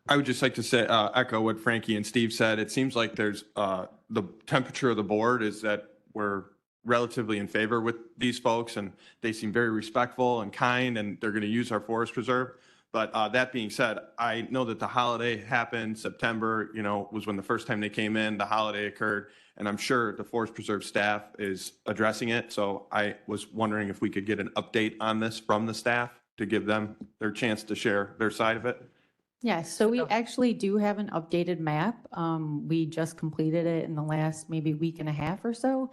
I would just like to say, echo what Frankie and Steve said. It seems like there's the temperature of the board is that we're relatively in favor with these folks, and they seem very respectful and kind, and they're going to use our forest preserve. But that being said, I know that the holiday happened, September, was when the first time they came in, the holiday occurred, and I'm sure the Forest Preserve staff is addressing it. So I was wondering if we could get an update on this from the staff to give them their chance to share their side of it. Yes, so we actually do have an updated map. We just completed it in the last maybe week and a half or so.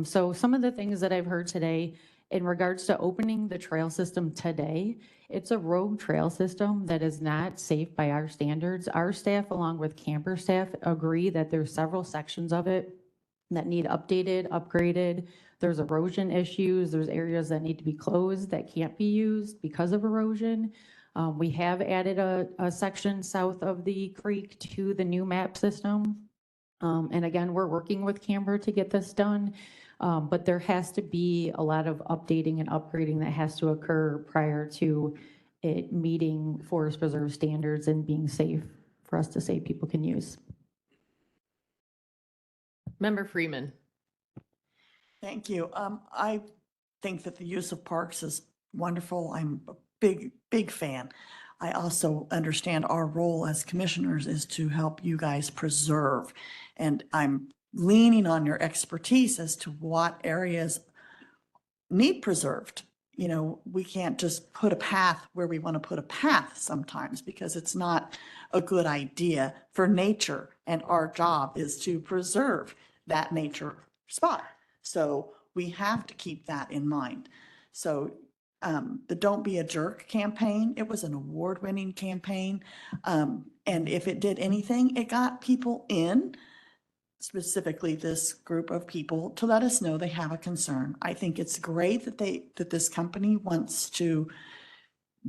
So some of the things that I've heard today in regards to opening the trail system today, it's a rogue trail system that is not safe by our standards. Our staff, along with camper staff, agree that there's several sections of it that need updated, upgraded. There's erosion issues. There's areas that need to be closed that can't be used because of erosion. We have added a section south of the creek to the new map system. And again, we're working with Canberra to get this done. But there has to be a lot of updating and upgrading that has to occur prior to it meeting Forest Preserve standards and being safe for us to say people can use. Member Freeman. Thank you. I think that the use of parks is wonderful. I'm a big fan. I also understand our role as commissioners is to help you guys preserve. And I'm leaning on your expertise as to what areas need preserved. You know, we can't just put a path where we want to put a path sometimes because it's not a good idea for nature. And our job is to preserve that nature spot. So we have to keep that in mind. So the Don't Be a Jerk campaign, it was an award-winning campaign. And if it did anything, it got people in, specifically this group of people, to let us know they have a concern. I think it's great that this company wants to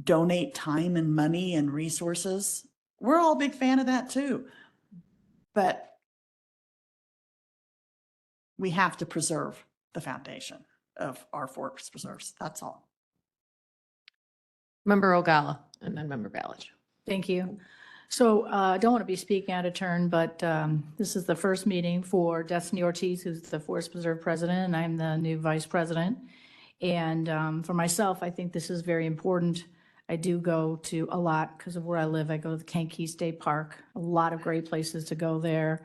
donate time and money and resources. We're all a big fan of that too. But we have to preserve the foundation of our forest preserves. That's all. Member Ogala, and then Member Balich. Thank you. So I don't want to be speaking out of turn, but this is the first meeting for Destiny Ortiz, who's the Forest Preserve president, and I'm the new vice president. And for myself, I think this is very important. I do go to a lot because of where I live. I go to the Kankakee State Park, a lot of great places to go there.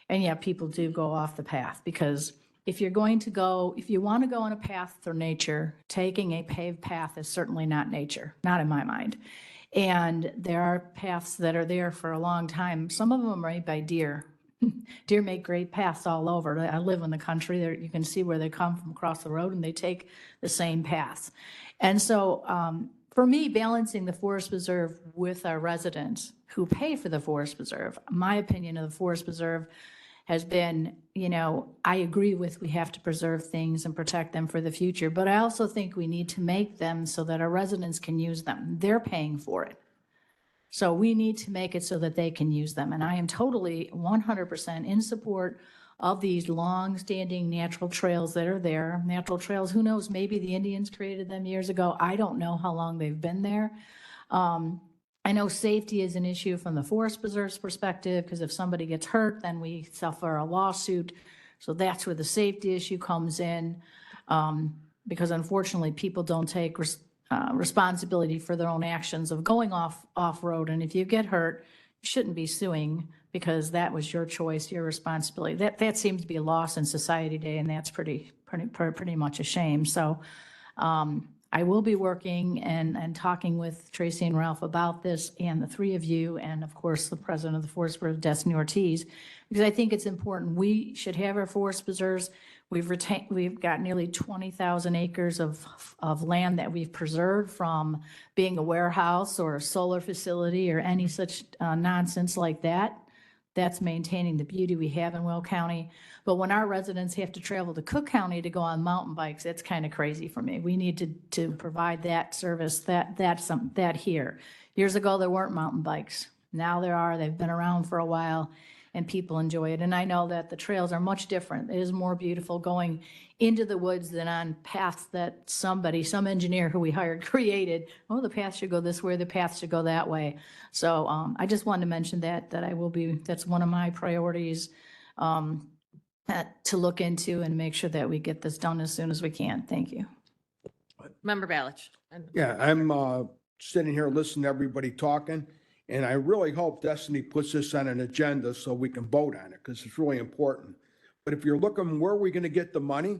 And yeah, people do go off the path because if you're going to go, if you want to go on a path for nature, taking a paved path is certainly not nature, not in my mind. And there are paths that are there for a long time. Some of them are made by deer. Deer make great paths all over. I live in the country. There, you can see where they come from across the road and they take the same paths. And so for me, balancing the Forest Preserve with our residents who pay for the Forest Preserve, my opinion of the Forest Preserve has been, you know, I agree with we have to preserve things and protect them for the future, but I also think we need to make them so that our residents can use them. They're paying for it. So we need to make it so that they can use them. And I am totally 100% in support of these long-standing natural trails that are there. Natural trails, who knows, maybe the Indians created them years ago. I don't know how long they've been there. I know safety is an issue from the Forest Preserve's perspective, because if somebody gets hurt, then we suffer a lawsuit. So that's where the safety issue comes in, because unfortunately, people don't take responsibility for their own actions of going off-road. And if you get hurt, you shouldn't be suing because that was your choice, your responsibility. That seems to be a loss in society today, and that's pretty much a shame. So I will be working and talking with Tracy and Ralph about this, and the three of you, and of course, the president of the Forest Preserve, Destiny Ortiz, because I think it's important. We should have our forest preserves. We've got nearly 20,000 acres of land that we've preserved from being a warehouse or a solar facility or any such nonsense like that. That's maintaining the beauty we have in Will County. But when our residents have to travel to Cook County to go on mountain bikes, that's kind of crazy for me. We need to provide that service, that here. Years ago, there weren't mountain bikes. Now there are. They've been around for a while, and people enjoy it. And I know that the trails are much different. It is more beautiful going into the woods than on paths that some engineer who we hired created. Oh, the path should go this way, the path should go that way. So I just wanted to mention that that's one of my priorities to look into and make sure that we get this done as soon as we can. Thank you. Member Balich. Yeah, I'm sitting here listening to everybody talking, and I really hope Destiny puts this on an agenda so we can vote on it, because it's really important. But if you're looking, where are we going to get the money?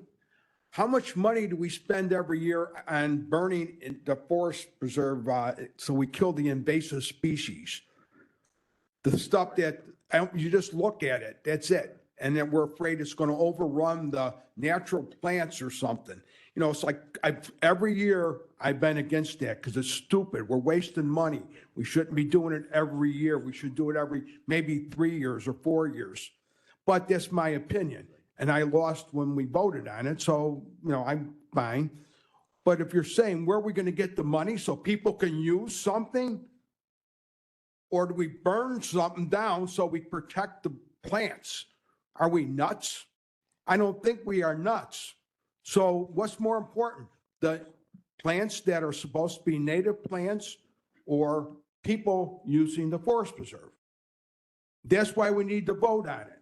How much money do we spend every year on burning in the forest preserve so we kill the invasive species? The stuff that you just look at it, that's it. And then we're afraid it's going to overrun the natural plants or something. You know, it's like every year I've been against that because it's stupid. We're wasting money. We shouldn't be doing it every year. We should do it every maybe 3 years or 4 years. But that's my opinion. and I lost when we voted on it, so, I'm fine. But if you're saying, where are we going to get the money so people can use something? Or do we burn something down so we protect the plants? Are we nuts? I don't think we are nuts. So what's more important? The plants that are supposed to be native plants or people using the forest preserve? That's why we need to vote on it.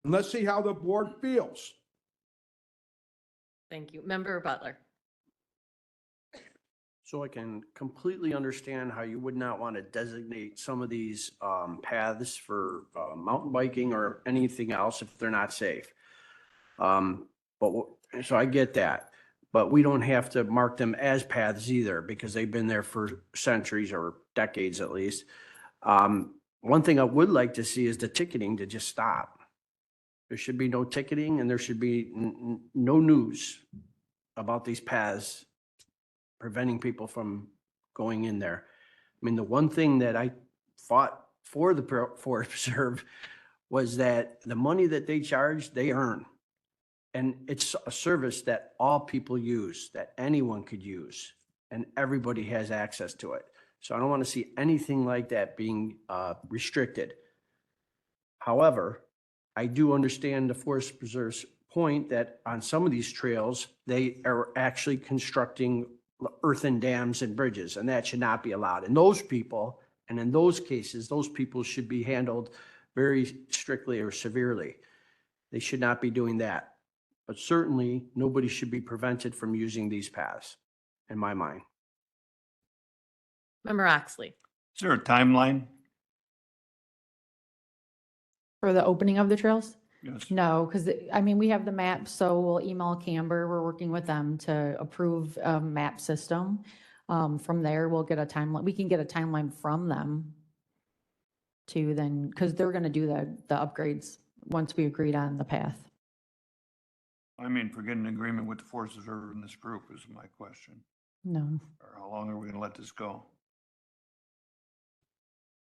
And let's see how the board feels. Thank you. Member Butler. So I can completely understand how you would not want to designate some of these paths for mountain biking or anything else if they're not safe. So I get that, but we don't have to mark them as paths either because they've been there for centuries or decades at least. One thing I would like to see is the ticketing to just stop. There should be no ticketing and there should be no news about these paths preventing people from going in there. I mean, the one thing that I fought for the Forest Preserve was that the money that they charge, they earn. And it's a service that all people use, that anyone could use, and everybody has access to it. So I don't want to see anything like that being restricted. However, I do understand the Forest Preserve's point that on some of these trails, they are actually constructing earthen dams and bridges, and that should not be allowed. And those people, and in those cases, those people should be handled very strictly or severely. They should not be doing that. But certainly, nobody should be prevented from using these paths, in my mind. Member Oxley. Is there a timeline? For the opening of the trails? Yes. No, because we have the map, so we'll email Camber. We're working with them to approve a map system. From there, we'll get a timeline. We can get a timeline from them to then, because they're going to do the upgrades once we agreed on the path. For getting an agreement with the Forest Preserve in this group is my question. No. Or how long are we going to let this go?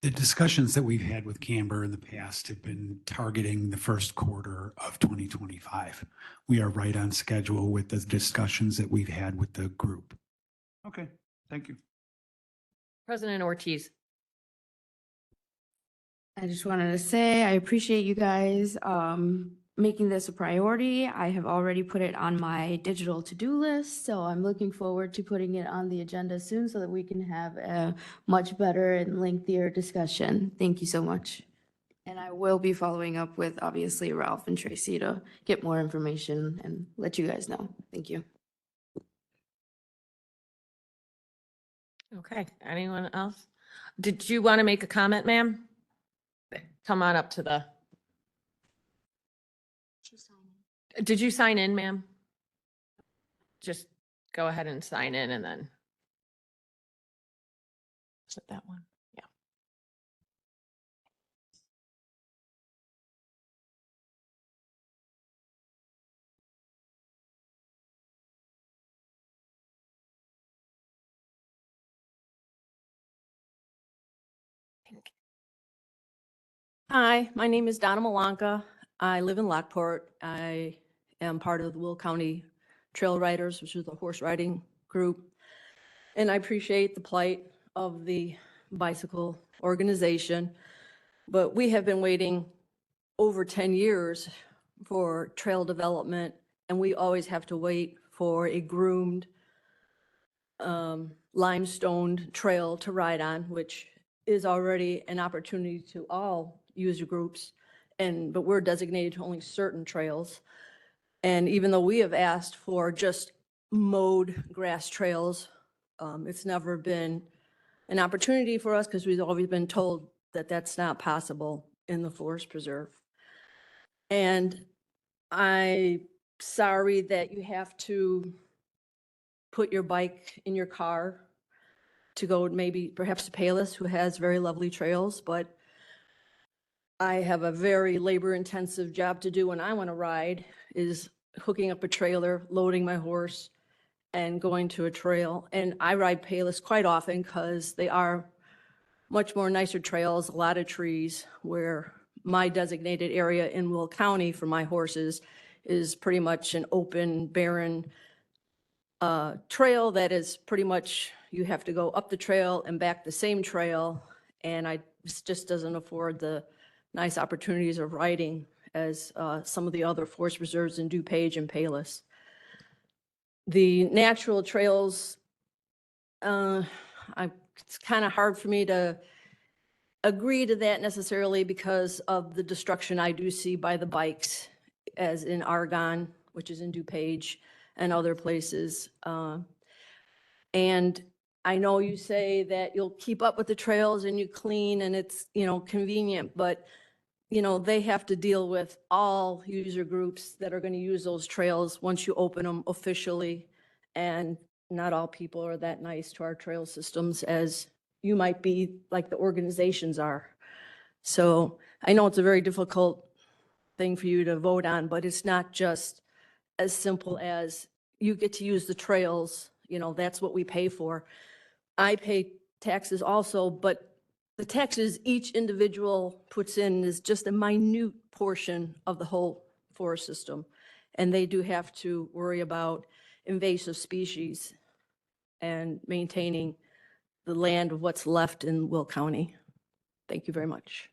The discussions that we've had with Camber in the past have been targeting the first quarter of 2025. We are right on schedule with the discussions that we've had with the group. Okay, thank you. President Ortiz. I just wanted to say, I appreciate you guys making this a priority. I have already put it on my digital to-do list, so I'm looking forward to putting it on the agenda soon so that we can have a much better and lengthier discussion. Thank you so much. And I will be following up with, obviously, Ralph and Tracy to get more information and let you guys know. Thank you. Okay, anyone else? Did you want to make a comment, ma'am? Come on up to the. Did you sign in, ma'am? Just go ahead and sign in and then. Is it that one? Yeah. Hi, my name is Donna Malanka. I live in Lockport. I am part of the Will County Trail Riders, which is the horse riding group. And I appreciate the plight of the bicycle organization. But we have been waiting over 10 years for trail development, and we always have to wait for a groomed limestone trail to ride on, which is already an opportunity to all user groups. But we're designated to only certain trails. And even though we have asked for just mowed grass trails, it's never been an opportunity for us because we've always been told that that's not possible in the Forest Preserve. And I'm sorry that you have to put your bike in your car to go perhaps to Palos, who has very lovely trails, but I have a very labor-intensive job to do when I want to ride, is hooking up a trailer, loading my horse, and going to a trail. And I ride Palos quite often because they are much more nicer trails, a lot of trees, where my designated area in Will County for my horses is pretty much an open, barren trail that is pretty much, you have to go up the trail and back the same trail. And this just doesn't afford the nice opportunities of riding as some of the other forest reserves in DuPage and Palos. The natural trails, it's kind of hard for me to agree to that necessarily because of the destruction I do see by the bikes, as in Argonne, which is in DuPage, and other places. And I know you say that you'll keep up with the trails and you clean and it's, convenient, but, they have to deal with all user groups that are going to use those trails once you open them officially. And not all people are that nice to our trail systems as you might be, like the organizations are. So I know it's a very difficult thing for you to vote on, but it's not just as simple as you get to use the trails, that's what we pay for. I pay taxes also, but the taxes each individual puts in is just a minute portion of the whole forest system. And they do have to worry about invasive species and maintaining the land of what's left in Will County. Thank you very much.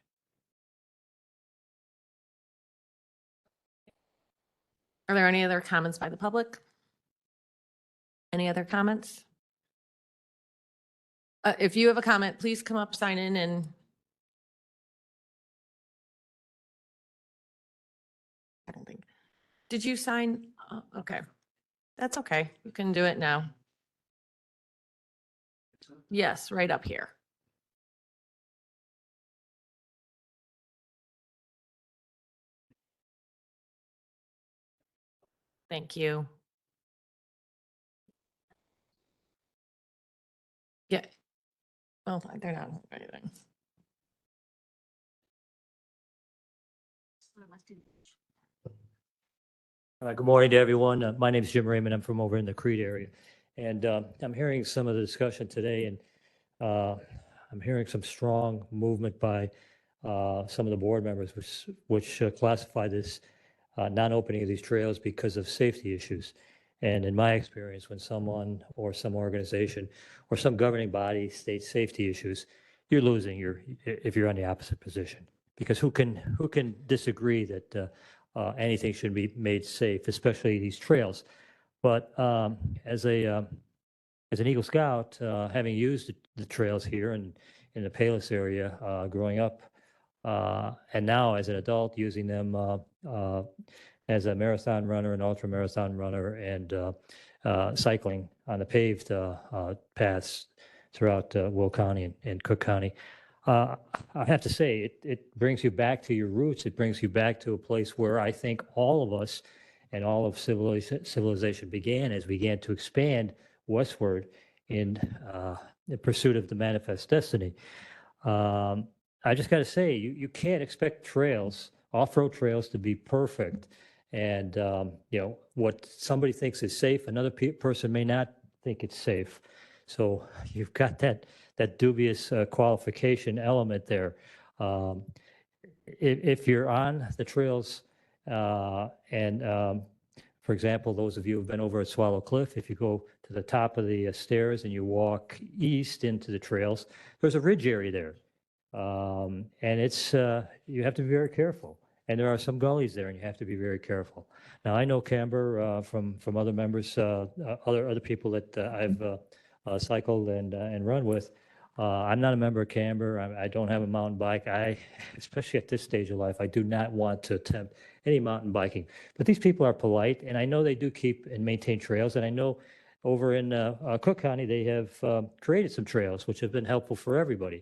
Are there any other comments by the public? Any other comments? If you have a comment, please come up, sign in, and I don't think. Did you sign? Okay. That's okay. You can do it now. Yes, right up here. Thank you. Yeah. Well, they're not anything. Good morning to everyone. My name is Jim Raymond. I'm from over in the Creed area. And I'm hearing some of the discussion today, and I'm hearing some strong movement by some of the board members, which classify this non-opening of these trails because of safety issues. And in my experience, when someone or some organization or some governing body states safety issues, you're losing if you're on the opposite position. Because who can disagree that anything should be made safe, especially these trails? But as an Eagle Scout, having used the trails here and in the Palos area growing up, and now as an adult using them as a marathon runner, an ultra marathon runner, and cycling on the paved paths throughout Will County and Cook County. I have to say, it brings you back to your roots. It brings you back to a place where I think all of us and all of civilization began as we began to expand westward in pursuit of the manifest destiny. I just got to say, you can't expect trails, off-road trails, to be perfect. And, what somebody thinks is safe, another person may not think it's safe. So you've got that dubious qualification element there. If you're on the trails, and for example, those of you who've been over at Swallow Cliff, if you go to the top of the stairs and you walk east into the trails, there's a ridge area there. And it's, you have to be very careful. And there are some gullies there, and you have to be very careful. Now, I know Camber from other members, other people that I've cycled and run with. I'm not a member of Camber. I don't have a mountain bike. Especially at this stage of life, I do not want to attempt any mountain biking. But these people are polite, and I know they do keep and maintain trails. And I know over in Cook County, they have created some trails, which have been helpful for everybody.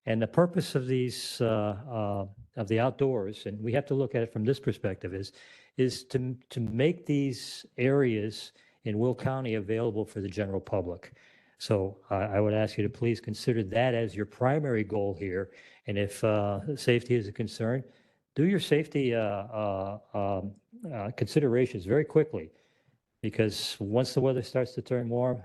And the purpose of these, of the outdoors, and we have to look at it from this perspective, is to make these areas in Will County available for the general public. So I would ask you to please consider that as your primary goal here. And if safety is a concern, do your safety considerations very quickly, because once the weather starts to turn warm,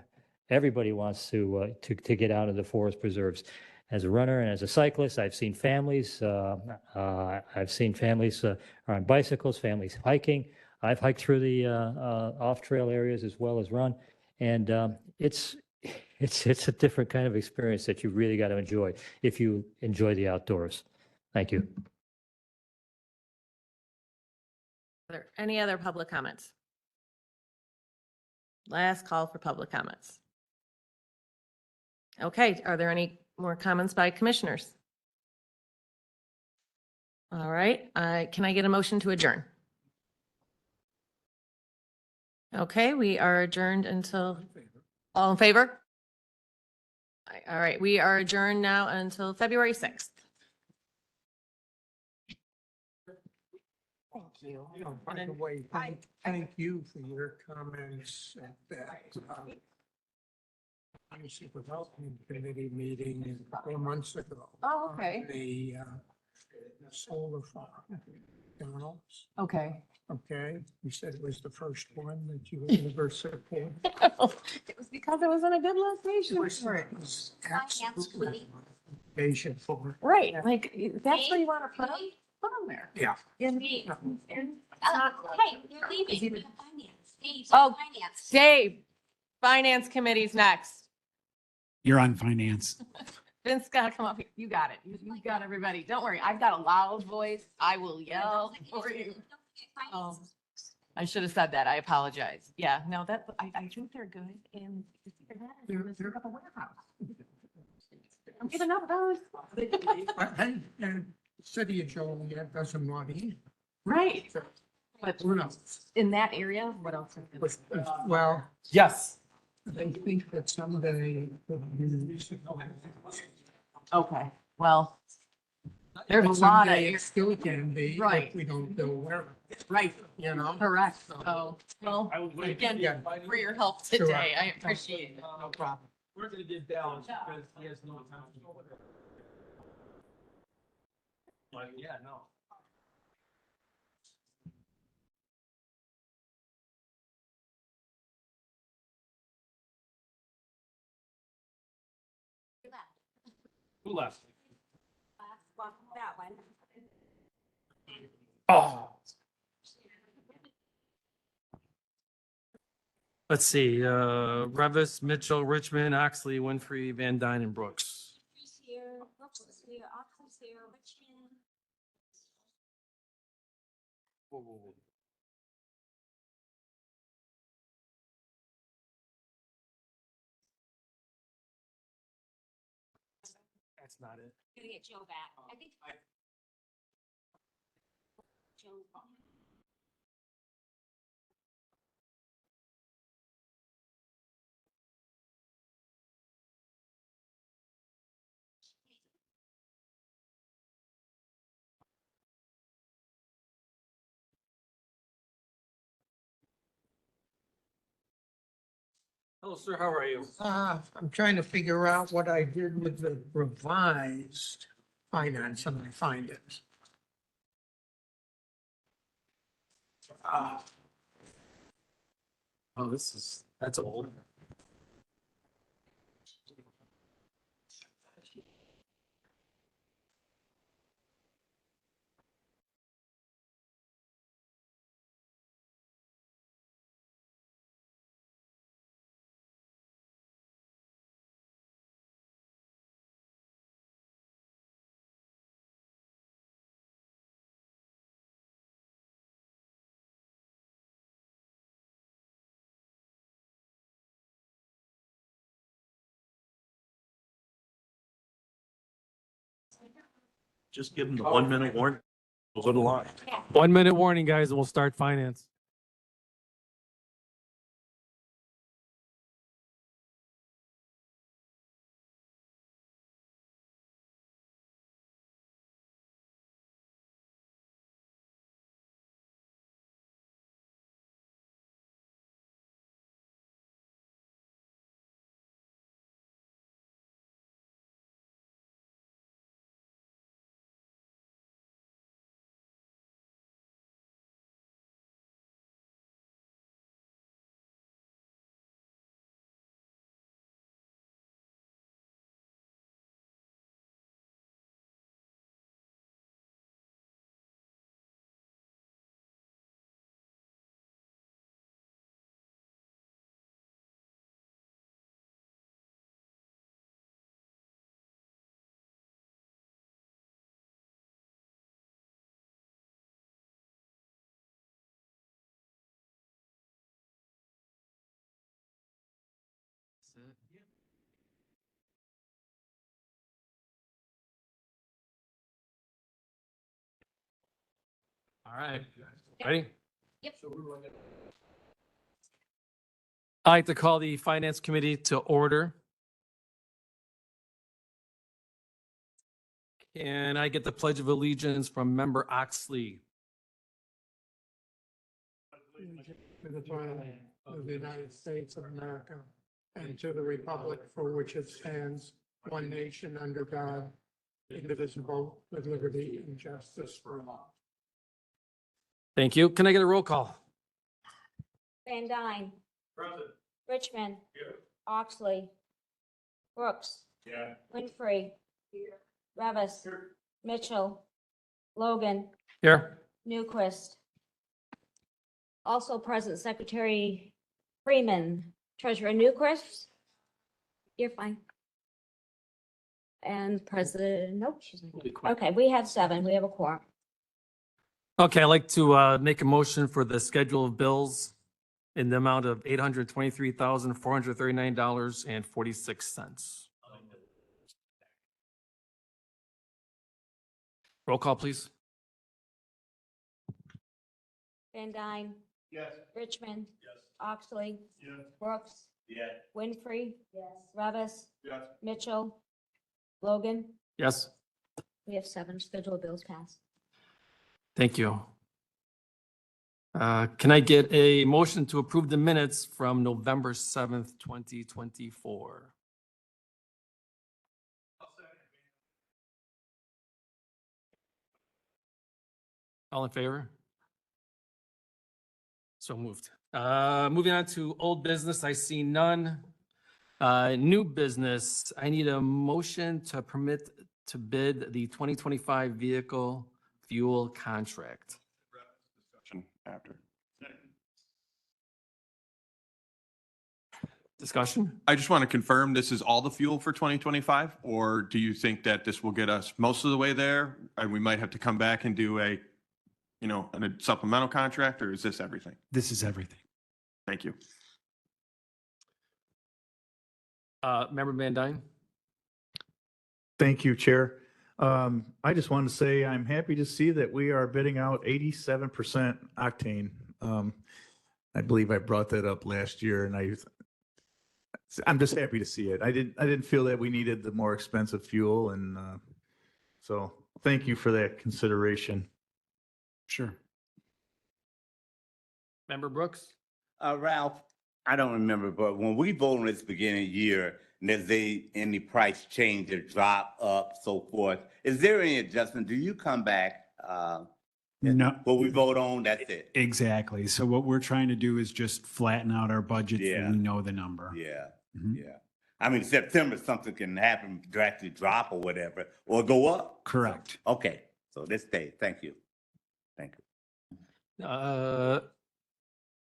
everybody wants to get out of the forest preserves. As a runner and as a cyclist, I've seen families. I've seen families are on bicycles, families hiking. I've hiked through the off-trail areas as well as run, and it's a different kind of experience that you really got to enjoy if you enjoy the outdoors. Thank you. Are there any other public comments? Last call for public comments. Okay, are there any more comments by commissioners? All right, can I get a motion to adjourn? Okay, we are adjourned until, all in favor? All right, we are adjourned now until February 6th. Thank you. By the way, thank you for your comments at that Municipal Development Committee meeting a couple of months ago. Oh, okay. The solar farm, Donald's. Okay. Okay, you said it was the first one that you would ever support. It was because it was in a good location for it. Absolutely. Patient for. Right, like, that's what you want to put them there. Yeah. Hey, you're leaving. Oh, Dave, Finance Committee's next. You're on finance. Vince gotta come up here. You got it. You got everybody. Don't worry. I've got a loud voice. I will yell for you. I should have said that. I apologize. Yeah, no, I think they're good and they're up a warehouse. I'm getting up those. And City of Joliet doesn't want to eat. Right. But Who knows? in that area, what else? Well, Yes. they think that someday. Okay, well, there's a lot of, Someday it still can be. Right. If we don't know where. right, You know? correct. So, well, again, Yeah. for your help Sure. today, I appreciate it. No problem. We're going to give Dallas because he has no time. Yeah, no. Who left? That one. Oh. Let's see, Revis, Mitchell, Richmond, Oxley, Winfrey, Van Dyne, and Brooks. Here, Brooks is here, Oxford's here, Richmond. Whoa, whoa, whoa. That's not it. Gonna get Joe back. I think. Joe. Hello, sir, how are you? I'm trying to figure out what I did with the revised finance and my findings. Oh, that's old. Just give them the 1 minute warning. Good luck. 1 minute warning, guys, and we'll start finance. All right, ready? I'd like to call the Finance Committee to order. Can I get the Pledge of Allegiance from Member Oxley? To the flag of the United States of America and to the republic for which it stands, one nation under God, indivisible, with liberty and justice for all. Thank you. Can I get a roll call? Van Dyne. Richmond. Oxley. Brooks. Winfrey. Revis. Mitchell. Logan. Here. Newquist. Also present Secretary Freeman, Treasurer Newquist. You're fine. And President, nope, she's not. Okay, we have 7. We have a quorum. Okay, I'd like to make a motion for the schedule of bills in the amount of $823,439.46. Roll call, please. Van Dyne. Yes. Richmond. Yes. Oxley. Yes. Brooks. Yes. Winfrey. Yes. Revis. Yes. Mitchell. Logan. Yes, We have 7 scheduled bills passed. thank you. Can I get a motion to approve the minutes from November 7th, 2024? All in favor? So moved. Moving on to old business, I see none. New business, I need a motion to permit to bid the 2025 vehicle fuel contract. Discussion after. Discussion? I just want to confirm this is all the fuel for 2025, or do you think that this will get us most of the way there? And we might have to come back and do a supplemental contract, or is this everything? This is everything. Thank you. Member Van Dyne? Thank you, Chair. I just wanted to say I'm happy to see that we are bidding out 87% octane. I believe I brought that up last year, and I'm just happy to see it. I didn't feel that we needed the more expensive fuel, and so thank you for that consideration. Sure. Member Brooks? Ralph, I don't remember, but when we vote on this beginning of the year, and there's any price change or drop up, so forth, is there any adjustment? Do you come back? No. What we vote on, that's it? Exactly. So what we're trying to do is just flatten out our budget Yeah. and we know the number. Yeah, Mhm. yeah. I mean, September, something can happen, drastically drop or whatever, or go up. Correct. Okay, so this day, thank you. Thank you.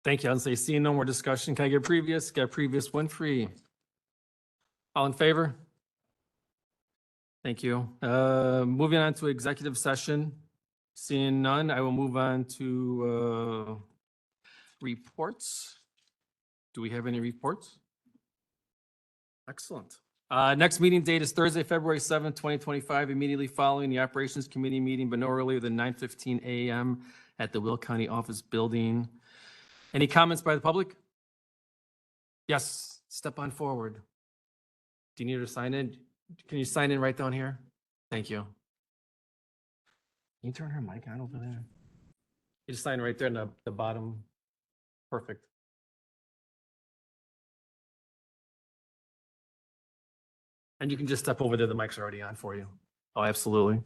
Thank you. I'll say, seeing no more discussion, can I get previous Winfrey? All in favor? Thank you. Moving on to executive session. Seeing none, I will move on to reports. Do we have any reports? Excellent. Next meeting date is Thursday, February 7th, 2025, immediately following the Operations Committee meeting, but no earlier than 9:15 a.m. at the Will County Office Building. Any comments by the public? Yes, step on forward. Do you need to sign in? Can you sign in right down here? Thank you. Can you turn her mic on over there? You just sign right there in the bottom. Perfect. And you can just step over there. The mic's already on for you. Oh, absolutely.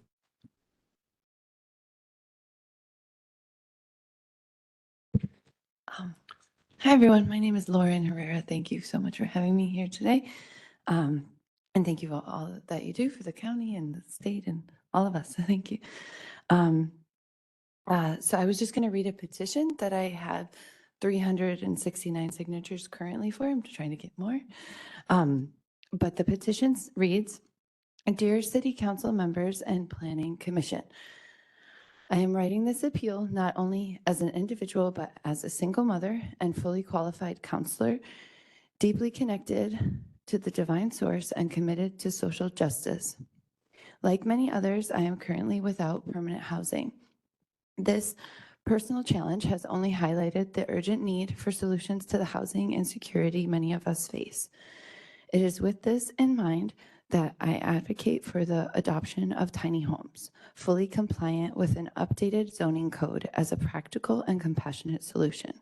Hi, everyone. My name is Lauren Herrera. Thank you so much for having me here today. And thank you for all that you do for the county and the state and all of us. Thank you. So I was just going to read a petition that I have 369 signatures currently for. I'm trying to get more. But the petition reads, Dear City Council members and Planning Commission, I am writing this appeal not only as an individual, but as a single mother and fully qualified counselor, deeply connected to the divine source and committed to social justice. Like many others, I am currently without permanent housing. This personal challenge has only highlighted the urgent need for solutions to the housing insecurity many of us face. It is with this in mind that I advocate for the adoption of tiny homes, fully compliant with an updated zoning code as a practical and compassionate solution.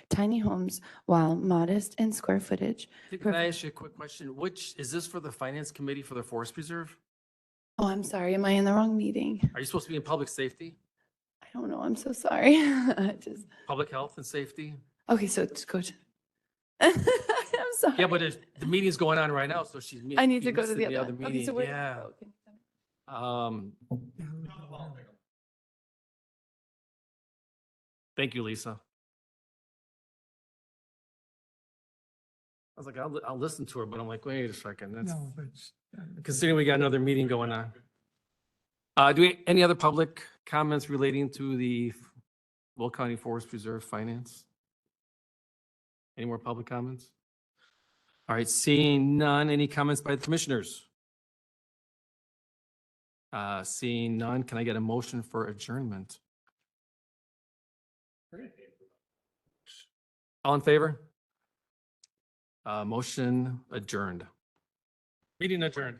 Tiny homes, while modest in square footage. Can I ask you a quick question? Which, is this for the Finance Committee for the Forest Preserve? Oh, I'm sorry. Am I in the wrong meeting? Are you supposed to be in public safety, I don't know. I'm so sorry. Just, public health and safety? okay, so just go to. I'm sorry. Yeah, but the meeting's going on right now, so she's. I need to go to missing the other. Okay, meeting, so where? yeah. Okay. Thank you, Lisa. I was like, I'll listen to her, but I'm like, wait a second, that's, No, it's, considering we got another meeting going on. Do we, any other public comments relating to the Will County Forest Preserve finance? Any more public comments? All right, seeing none, any comments by the commissioners? Seeing none, can I get a motion for adjournment? All in favor? Motion adjourned. Meeting adjourned.